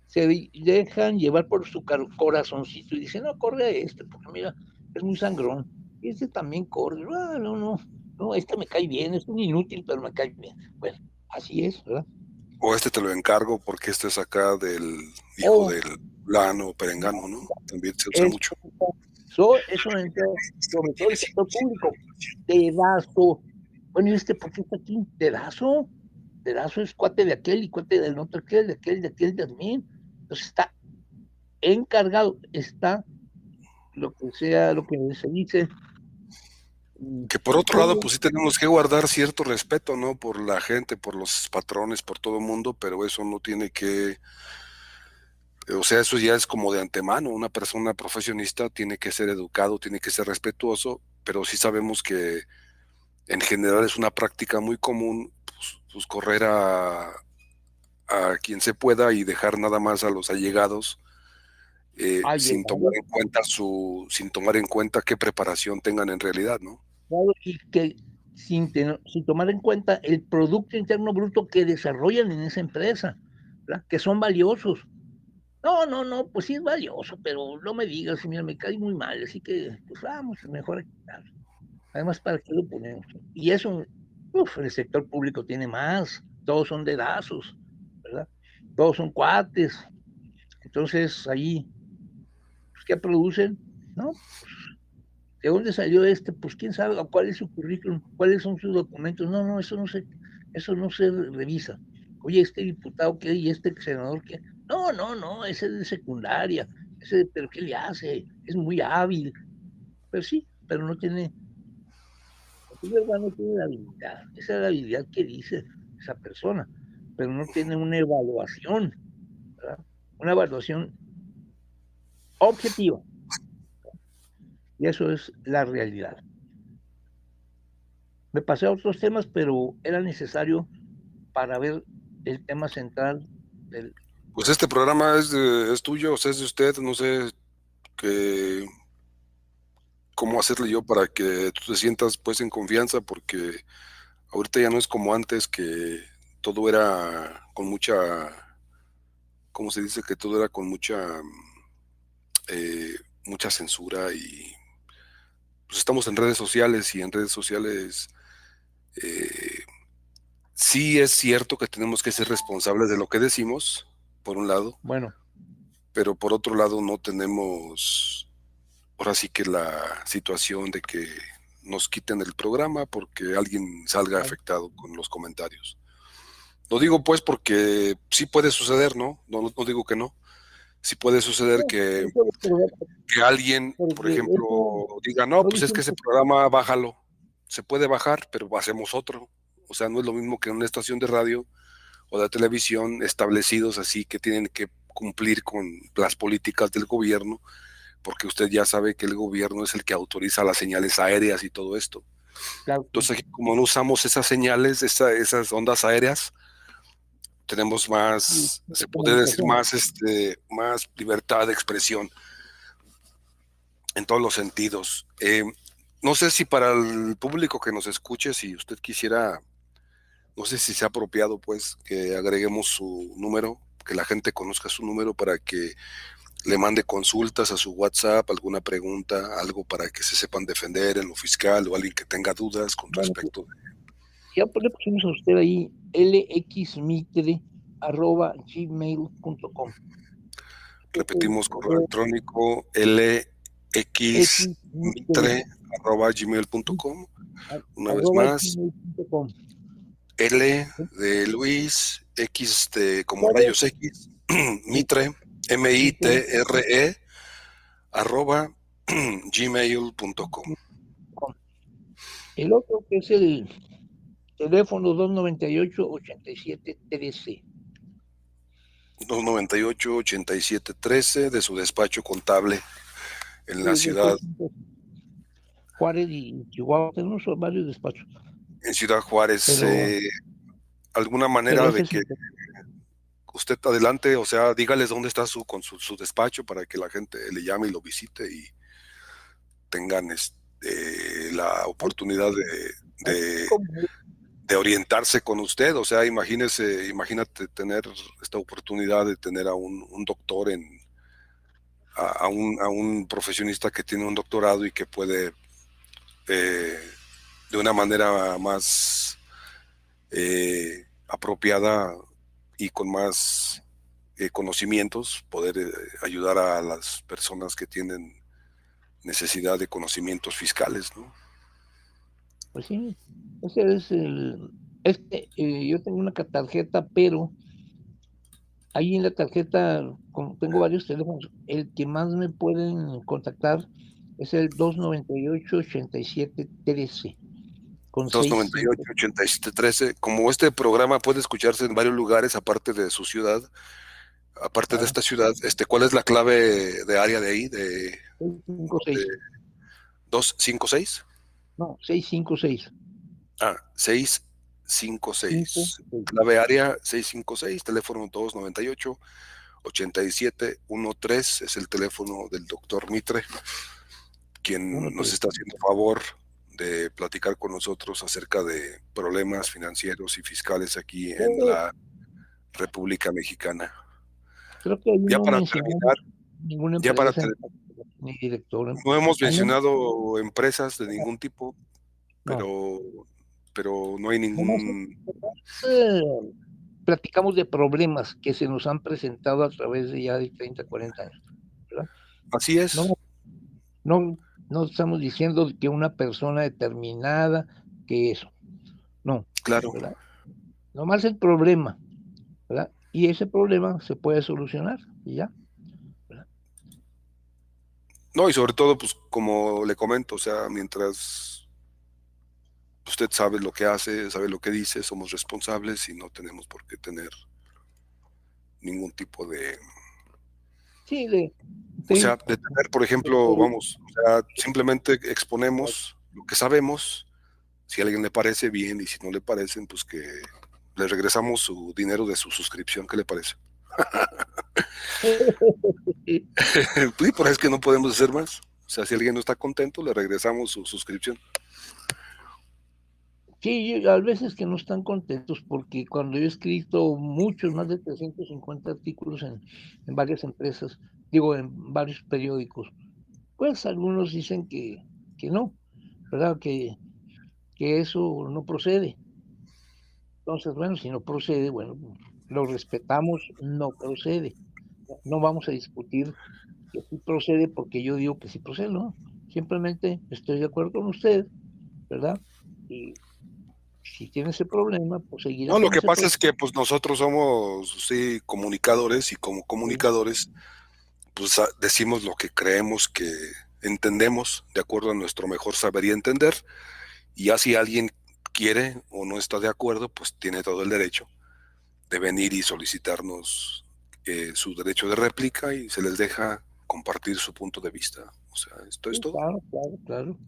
se dejan llevar por su corazoncito y dicen, no, corre a este, porque mira, es muy sangrón, y este también corre, no, este me cae bien, es un inútil, pero me cae bien. Bueno, así es, ¿verdad? O este te lo encargo porque este es acá del hijo del plano o perengano, ¿no? También se usa mucho. Eso entra sobre todo el sector público. Dedazo. Bueno, ¿y este por qué está aquí? Dedazo. Dedazo es cuate de aquel y cuate del otro, aquel, de aquel también. Entonces está encargado, está lo que se dice. Que por otro lado, pues sí tenemos que guardar cierto respeto, ¿no? Por la gente, por los patrones, por todo el mundo, pero eso no tiene que, o sea, eso ya es como de antemano. Una persona profesionista tiene que ser educado, tiene que ser respetuoso, pero sí sabemos que en general es una práctica muy común, pues correr a quien se pueda y dejar nada más a los allegados, sin tomar en cuenta qué preparación tengan en realidad, ¿no? Y que sin tomar en cuenta el Producto Interno Bruto que desarrollan en esa empresa, ¿verdad? Que son valiosos. No, pues sí es valioso, pero no me digas, mira, me cae muy mal, así que, pues vamos, mejor a quitar. Además, ¿para qué lo ponemos? Y eso, el sector público tiene más, todos son dedazos, ¿verdad? Todos son cuates. Entonces, ahí, pues, ¿qué producen? ¿No? Pues, ¿de dónde salió este? Pues quién sabe cuál es su currículum, cuáles son sus documentos. No, eso no se revisa. Oye, este diputado qué y este senador qué. No, ese es de secundaria, pero ¿qué le hace? Es muy hábil. Pero sí, pero no tiene, es verdad, no tiene la habilidad. Esa es la habilidad que dice esa persona, pero no tiene una evaluación, ¿verdad? Una evaluación objetiva. Y eso es la realidad. Me pasé a otros temas, pero era necesario para ver el tema central del... Pues este programa es tuyo, o sea, es de usted, no sé qué cómo hacerle yo para que tú te sientas pues en confianza, porque ahorita ya no es como antes, que todo era con mucha, ¿cómo se dice? Que todo era con eh, mucha censura y pues estamos en redes sociales y en redes sociales eh, sí es cierto que tenemos que ser responsables de lo que decimos, por un lado, Bueno, pero por otro lado no tenemos ahora sí que la situación de que nos quiten el programa porque alguien salga claro. afectado con los comentarios. Lo digo pues porque sí puede suceder, ¿no? No digo que no. Sí puede suceder Sí puede ser, que alguien, por porque ejemplo, eso diga, no, no pues es que dicen ese que, programa bájalo. Se puede bajar, pero hacemos otro. O sea, no es lo mismo que en una estación de radio o de televisión establecidos así que tienen que cumplir con las políticas del gobierno, porque usted ya sabe que el gobierno es el que autoriza las señales aéreas y todo esto. claro, sí, Entonces, como no usamos esas señales, esas ondas aéreas, tenemos sí, más, se puede decir comunicación. más, más libertad de expresión en todos los sentidos. No sé si para el público que nos escuche, si usted quisiera, no sé si sea apropiado, pues, que agreguemos su número, que la gente conozca su número para que le mande consultas a su WhatsApp, alguna pregunta, algo para que se sepan defender en lo fiscal o alguien que tenga dudas con Bueno, pues, respecto. ya le pusimos a usted ahí lxmitre@gmail.com. Ese es el Repetimos, correo correo electrónico xmitre lxmitre@gmail.com. Una vez arroba más, gmail.com. L de Luis, X de como Juárez, rayos X, sí, Mitre, Mitre, MITRE, arroba gmail.com. com. El otro que es el teléfono 298-8713. 298-8713 de su despacho contable en la Sí, ciudad, Juárez y Chihuahua, tenemos varios despachos, en Ciudad Juárez. pero, ¿Alguna pero manera ese de es que el usted adelante, o sea, dígales dónde está su despacho para que la gente le llame y lo visite y tengan la oportunidad de, como de orientarse con usted? O sea, imagínate tener esta oportunidad de tener a un doctor a un profesionista que tiene un doctorado y que puede eh, de una manera más apropiada y con más conocimientos poder ayudar a las personas que tienen necesidad de conocimientos fiscales, ¿no? pues sí, ese es yo tengo una tarjeta, pero ahí en la tarjeta, como tengo varios teléfonos, el que más me pueden contactar es el 298-8713, con 65. 298-8713. Como este programa puede escucharse en varios lugares aparte de su ciudad, aparte de Claro, esta ciudad, ¿cuál es la clave de área de ahí? De 656. 256. No, 656. Ah, 5, 656. 6. Clave área 656, teléfono 298-8713 es el teléfono del doctor Mitre, Uno, quien nos tres. está haciendo favor de platicar con nosotros acerca de problemas financieros y fiscales aquí en la República Mexicana. Creo que ahí Ya no para mencionamos terminar, ninguna ya para empresa, ter- ni director. no hemos Ahí no, mencionado empresas de ningún tipo, no. pero, pero no hay Nomás, ningún. eh, platicamos de problemas que se nos han presentado a través de ya de 30, 40 años, ¿verdad? Así No, es, no, no estamos diciendo que una persona determinada, que eso, no, claro. ¿verdad? Nomás el problema, ¿verdad? Y ese problema se puede solucionar y ya, ¿verdad? No, y sobre todo, pues como le comento, o sea, mientras usted sabe lo que hace, sabe lo que dice, somos responsables y no tenemos por qué tener ningún tipo de, Sí, o sí, sea, de tener, por ejemplo, vamos, o sea, simplemente exponemos lo que sabemos. Si a alguien le parece bien y si no le parecen, pues que le regresamos su dinero de su suscripción. ¿Qué le parece? Sí, por eso es que no podemos hacer más. O sea, si alguien no está contento, le regresamos su suscripción. Sí, a veces que no están contentos porque cuando yo he escrito muchos, más de 350 artículos en varias empresas, digo, en varios periódicos, pues algunos dicen que no, ¿verdad? Que eso no procede. Entonces, bueno, si no procede, bueno, lo respetamos, no procede. No vamos a discutir que sí procede porque yo digo que sí procede, ¿no? Simplemente estoy de acuerdo con usted, ¿verdad? Y si tiene ese problema, pues seguirá No, lo con que ese pasa es problema. que pues nosotros somos, sí, comunicadores y como Sí, comunicadores, pues decimos lo que creemos que entendemos de acuerdo a nuestro mejor saber y entender. Y ya si alguien quiere o no está de acuerdo, pues tiene todo el derecho de venir y solicitarnos su derecho de réplica y se les deja compartir su punto de vista. O sea, esto es sí, todo. claro, claro, claro.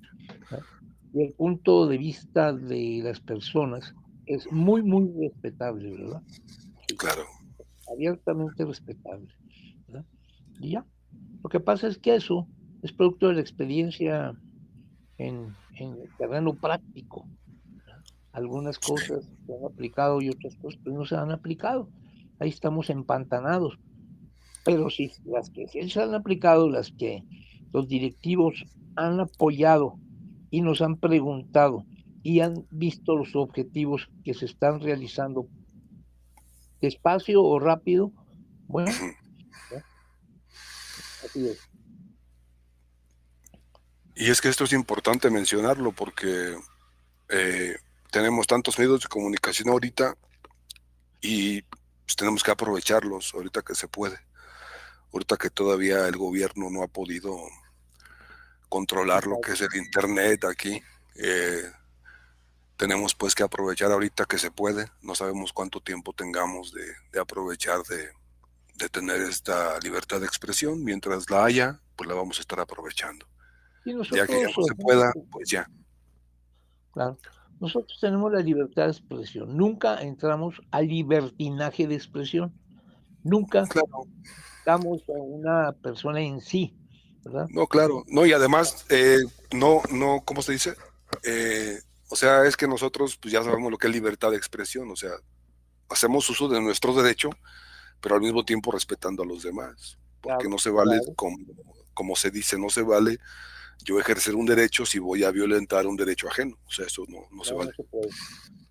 ¿No? Y el punto de vista de las personas es muy, muy respetable, ¿verdad? Sí, Claro. abiertamente respetable, ¿verdad? Y ya. Lo que pasa es que eso es producto de la experiencia en el terreno práctico. ¿Verdad? Algunas Sí. cosas se han aplicado y otras cosas pues, no se han aplicado. Ahí estamos empantanados. Pero si las que sí se han aplicado, las que los directivos han apoyado y nos han preguntado y han visto los objetivos que se están realizando despacio o rápido, bueno, Ujú. ¿no? Así es. Y es que esto es importante mencionarlo porque eh, tenemos tantos medios de comunicación ahorita y pues, tenemos que aprovecharlos ahorita que se puede. Ahorita que todavía el gobierno no ha podido controlar lo que es el Internet aquí. Eh, tenemos pues que aprovechar ahorita que se puede. No sabemos cuánto tiempo tengamos de aprovechar de tener esta libertad de expresión. Mientras la haya, pues la vamos a estar aprovechando. Y Ya que ya nosotros, no se pueda, pues ya. claro, nosotros tenemos la libertad de expresión. Nunca entramos al libertinaje de expresión. Nunca Claro, damos a una persona en sí, ¿verdad? no, claro. No, y además, no, no, ¿cómo se dice? O sea, es que nosotros pues ya sabemos lo que es libertad de expresión. O sea, hacemos uso de nuestro derecho, pero al mismo tiempo respetando a los demás. Porque Claro, no se vale, claro. como se dice, no se vale yo ejercer un derecho si voy a violentar un derecho ajeno. O sea, eso no, no se No, vale. no se puede,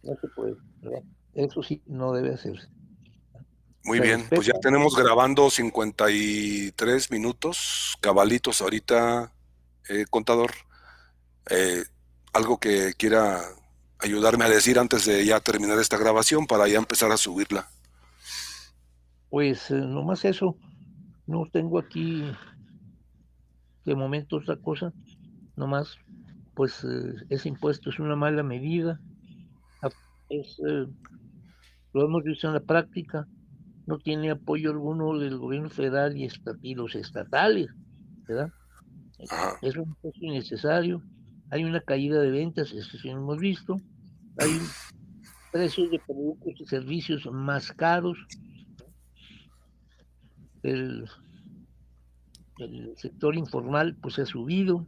no se puede, ¿verdad? Eso sí, no debe hacerse. Muy Se bien, pues ya respeta. tenemos grabando 53 minutos, cabalitos ahorita, contador. Eh, algo que quiera ayudarme a decir antes de ya terminar esta grabación para ya empezar a subirla. Pues nomás eso, no tengo aquí de momento otra cosa, nomás, pues ese impuesto es una mala medida, es, lo hemos visto en la práctica, no tiene apoyo alguno del gobierno federal y los estatales, ¿verdad? Ajá. Es un impuesto innecesario, hay una caída de ventas, eso sí lo hemos visto, hay precios de productos y servicios más caros, el, el sector informal pues ha subido,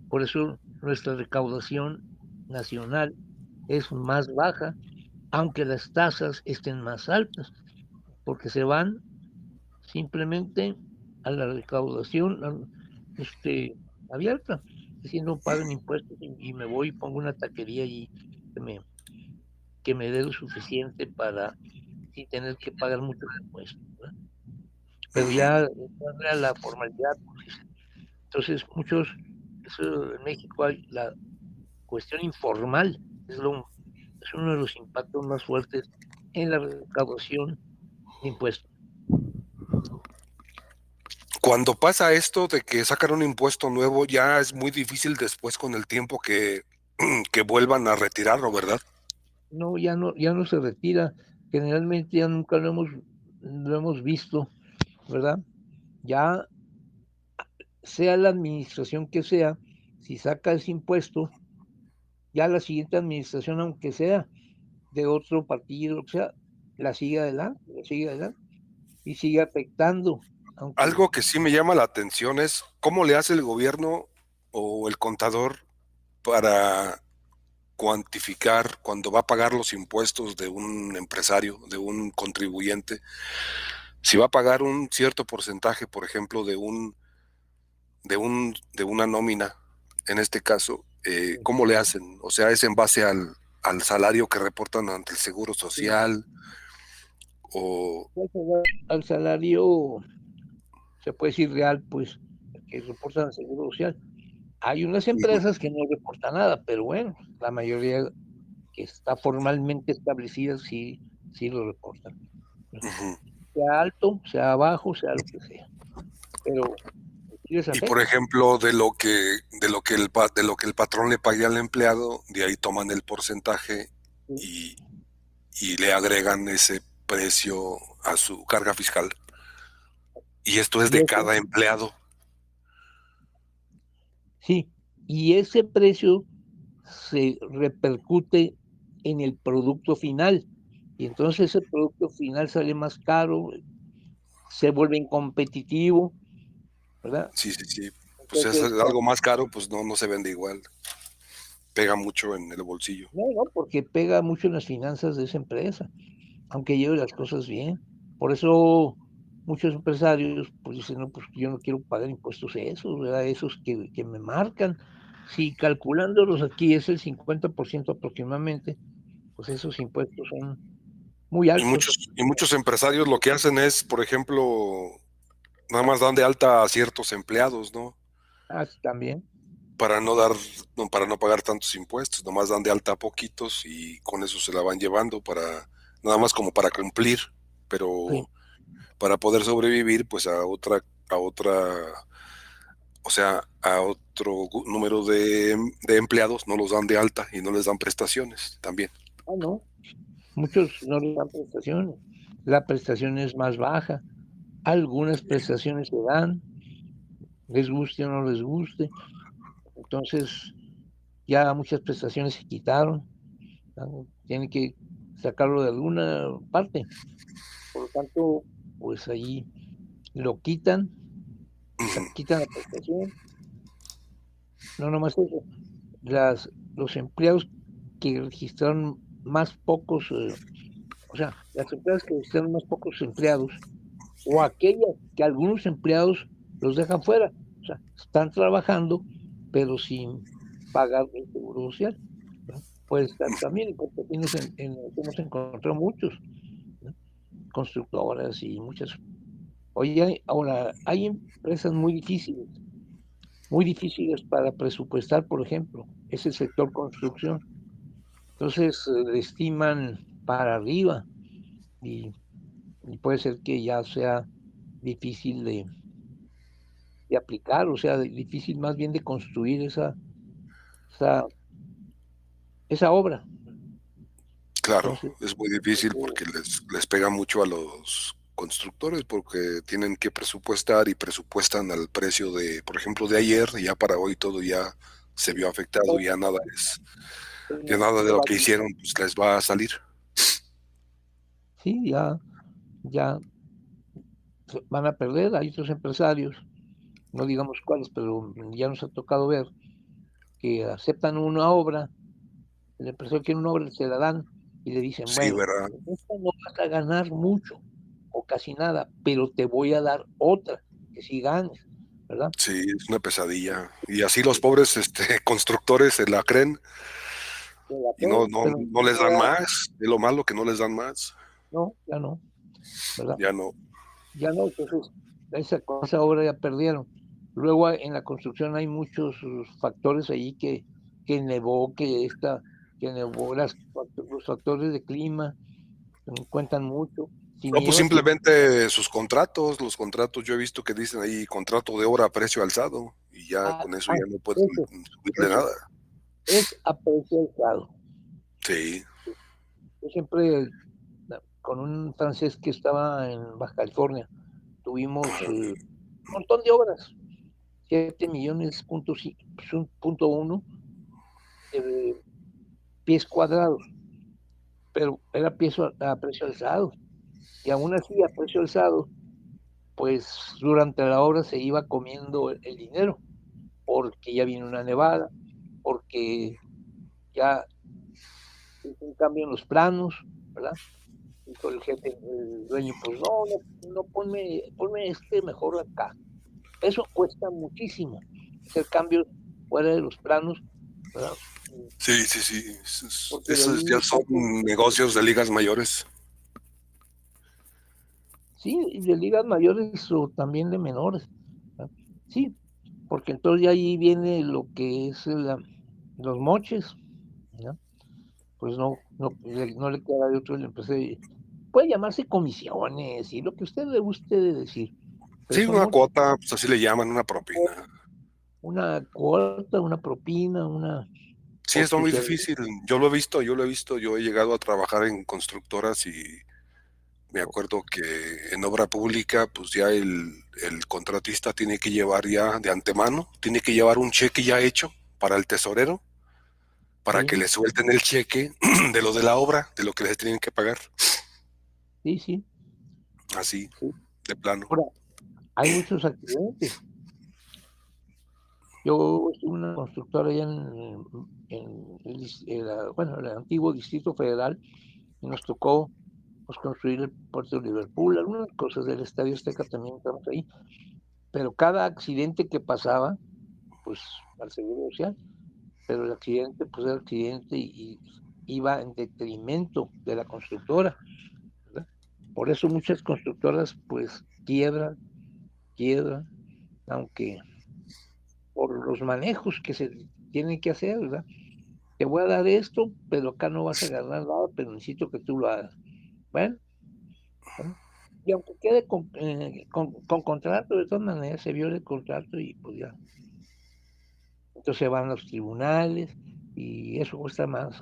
por eso nuestra recaudación nacional es más baja, aunque las tasas estén más altas, porque se van simplemente a la recaudación abierta, es decir, no pagan impuestos y me voy y pongo una taquería y que me, que me dé lo suficiente para sin tener que pagar muchos impuestos, ¿verdad? Pero Ujú. ya a la formalidad, pues, entonces muchos, eso en México hay la cuestión informal, es uno de los impactos más fuertes en la recaudación de impuestos. Cuando pasa esto de que sacan un impuesto nuevo, ya es muy difícil después con el tiempo que vuelvan a retirarlo, ¿verdad? No, ya no se retira, generalmente ya nunca lo hemos visto, ¿verdad? Ya sea la administración que sea, si saca ese impuesto, ya la siguiente administración, aunque sea de otro partido, o sea, la sigue adelante y sigue afectando, aunque Algo que sí me llama la atención es cómo le hace el gobierno. o el contador para cuantificar cuando va a pagar los impuestos de un empresario, de un contribuyente, si va a pagar un cierto porcentaje, por ejemplo, de una nómina, en este caso, ¿cómo le hacen? O sea, ¿es en base al salario que reportan ante el Seguro Sí. Social o... Al salario, se puede decir real, pues, que reportan al Seguro Social. Hay unas empresas que no reportan nada, pero bueno, la mayoría que está formalmente establecida sí, sí lo reportan. Ujú. Sea alto, sea bajo, sea lo que sea. Pero sí les Y por afecta. ejemplo, de lo que el patrón le pague al empleado, de ahí toman el porcentaje Sí. y, y le agregan ese precio a su carga fiscal. Y esto es Y de eso, cada empleado. sí, y ese precio se repercute en el producto final. Y entonces ese producto final sale más caro, se vuelve incompetitivo, ¿verdad? Sí, sí, sí. Pues es Entonces, algo más caro, pues no, no se vende igual. Pega mucho en el bolsillo. no, no, porque pega mucho en las finanzas de esa empresa, aunque lleve las cosas bien. Por eso muchos empresarios pues dicen, no, pues yo no quiero pagar impuestos esos, ¿verdad? Esos que me marcan. Si calculándolos aquí es el 50% aproximadamente, pues esos impuestos son muy altos. Y muchos empresarios lo que hacen es, por ejemplo, nada más dan de alta a ciertos empleados, ¿no? Ah, también. Para no dar, no, para no pagar tantos impuestos, nomás dan de alta a poquitos y con eso se la van llevando para, nada más como para cumplir, Sí. pero para poder sobrevivir, pues a otra, o sea, a otro número de empleados no los dan de alta y no les dan prestaciones también. Ah, no. Muchos no les dan prestaciones. La prestación es más baja. Algunas prestaciones se dan, les guste o no les guste. Entonces, ya muchas prestaciones se quitaron. ¿No? Tienen que sacarlo de alguna parte. Por lo tanto, pues ahí lo quitan, Ujú. quitan la prestación. No nomás eso. Los empleados que registraron más pocos, o sea, las empresas que registraron más pocos empleados, o aquellas que algunos empleados los dejan fuera. O sea, están trabajando, pero sin pagar el seguro social, ¿no? Puede estar también, porque aquí hemos encontrado muchos, ¿no? Constructoras y muchas. Oye, ahora, hay empresas muy difíciles para presupuestar, por ejemplo, es el sector construcción. Entonces, le estiman para arriba y, y puede ser que ya sea difícil de aplicar, o sea, difícil más bien de construir esa, esa obra. Claro, Entonces, es muy difícil eh, porque les pega mucho a los constructores porque tienen que presupuestar y presupuestan al precio de, por ejemplo, de ayer, y ya para hoy todo ya se vio afectado, ya nada de lo que hicieron pues les va a salir. sí, ya van a perder. Hay otros empresarios, no digamos cuáles, pero ya nos ha tocado ver que aceptan una obra, el empresario quiere una obra, se la dan y le dicen, Sí, bueno, ¿verdad? en esta no vas a ganar mucho o casi nada, pero te voy a dar otra que sí ganes, ¿verdad? Sí, es una pesadilla. Y así los pobres constructores se la creen Se la y creen, pero no les dan más. Es lo malo que no les dan más. no, ya no, ¿verdad? Ya no. Ya no, entonces esa obra ya perdieron. Luego en la construcción hay muchos factores ahí que nevó, que nevó los factores de clima, cuentan mucho. Si No, pues nieva, simplemente sus contratos, los contratos, yo he visto que dicen ahí contrato de hora a precio alzado y ya ah, con eso ah, ya no pueden eso, subirle eso, nada. es apreciado. Sí. Yo siempre, con un francés que estaba en Baja California, tuvimos un montón de obras, 7 millones punto uno de pies cuadrados, pero era a precio alzado. Y aún así, a precio alzado, pues durante la obra se iba comiendo el dinero. porque ya viene una nevada, porque ya es un cambio en los planos, ¿verdad? Y con el jefe, el dueño, pues no, ponme mejor acá. Eso cuesta muchísimo, hacer cambios fuera de los planos, ¿verdad? Sí, sí, sí. Porque de Esos ya ahí, son negocios de ligas mayores. sí, de ligas mayores o también de menores, ¿verdad? Sí, porque entonces ahí viene lo que es los moches, ¿no? Pues no le queda de otro, le empecé, puede llamarse comisiones y lo que usted le guste de decir, pero Sí, son una moches, cuota, pues así le llaman, una propina. una cuota, una propina, una Sí, es muy hospitalidad. difícil. Yo lo he visto, yo he llegado a trabajar en constructoras y me acuerdo que en obra pública, pues ya el contratista tiene que llevar ya de antemano, tiene que llevar un cheque ya hecho para el tesorero, para Sí, que le suelten el cheque de lo de la obra, de lo que les tienen que pagar, sí, sí, así, sí. de plano. Ahora, hay muchos accidentes. Yo estuve en una constructora allá bueno, el antiguo Distrito Federal y nos tocó pues, construir el puerto de Liverpool, algunas cosas del Estadio Azteca también estamos ahí, pero cada accidente que pasaba, pues al Seguro Social, pero el accidente pues era accidente y iba en detrimento de la constructora, ¿verdad? Por eso muchas constructoras pues quiebran, aunque por los manejos que se tienen que hacer, ¿verdad? Te voy a dar esto, pero acá no vas a ganar nada, pero necesito que tú lo hagas. Bueno, bueno. Y aunque quede con contrato, de todas maneras se viola el contrato y pues ya. Entonces van a los tribunales y eso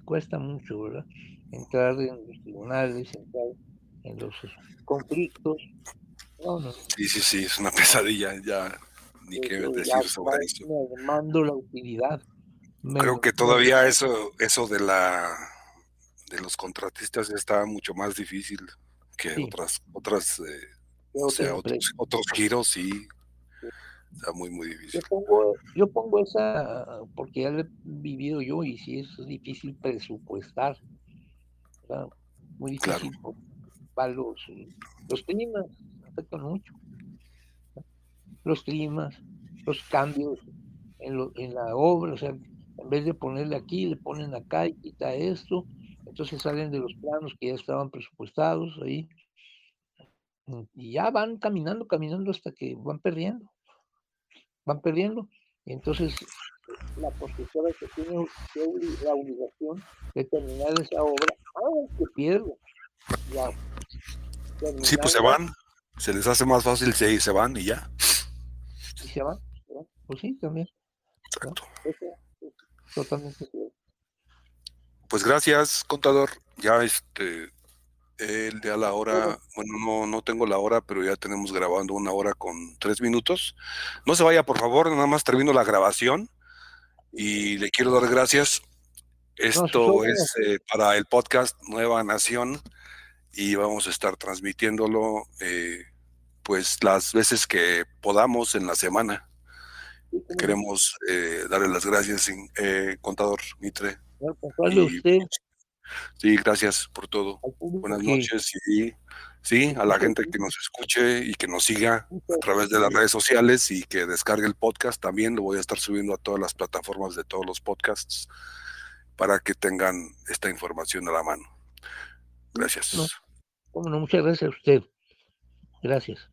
cuesta mucho, ¿verdad? Entrar en los tribunales, entrar en los conflictos. No, no, Sí, sí, sí, es una pesadilla, ya ni qué eso ya decir va sobre eso. mermando la utilidad. Creo Mer- que mer- todavía eso de los contratistas está mucho más difícil que sí, de no sé, otras empresas. otros giros, sí, está muy, muy difícil. Yo pongo esa porque ya lo he vivido yo y sí es difícil presupuestar, ¿verdad? Muy Claro. difícil para los climas, afectan mucho. Los climas, los cambios en la obra, o sea, en vez de ponerle aquí, le ponen acá y quita esto, entonces salen de los planos que ya estaban presupuestados ahí, y ya van caminando hasta que van perdiendo, y entonces la constructora que tiene la obligación de terminar esa obra, aunque pierda, ya Sí, pues se terminarla van, se les hace más fácil, se van y ya. y se va, ¿verdad? Pues sí, también, ¿verdad? Exacto. Eso es totalmente cierto. Pues gracias, contador. Ya él ya la Bueno, hora, bueno, no tengo la hora, pero ya tenemos grabando 1 hora con 3 minutos. No se vaya, por favor, nada más termino la grabación y le quiero dar gracias. no, sus Esto órdenes, es para el podcast Nueva Nación y vamos a estar transmitiéndolo pues las veces que podamos en la semana. sí, cómo no. Queremos darle las gracias, contador Mitre. Al contrario, Y usted, sí, gracias por todo. al público Buenas que noches y sí, a la escucha, gente que nos escuche y que nos siga a muchas, través de las redes sociales y que descargue el podcast. También lo voy a estar subiendo a todas las plataformas de todos los podcasts para que tengan esta información a la mano. no, Gracias. cómo no, muchas gracias a usted. Gracias.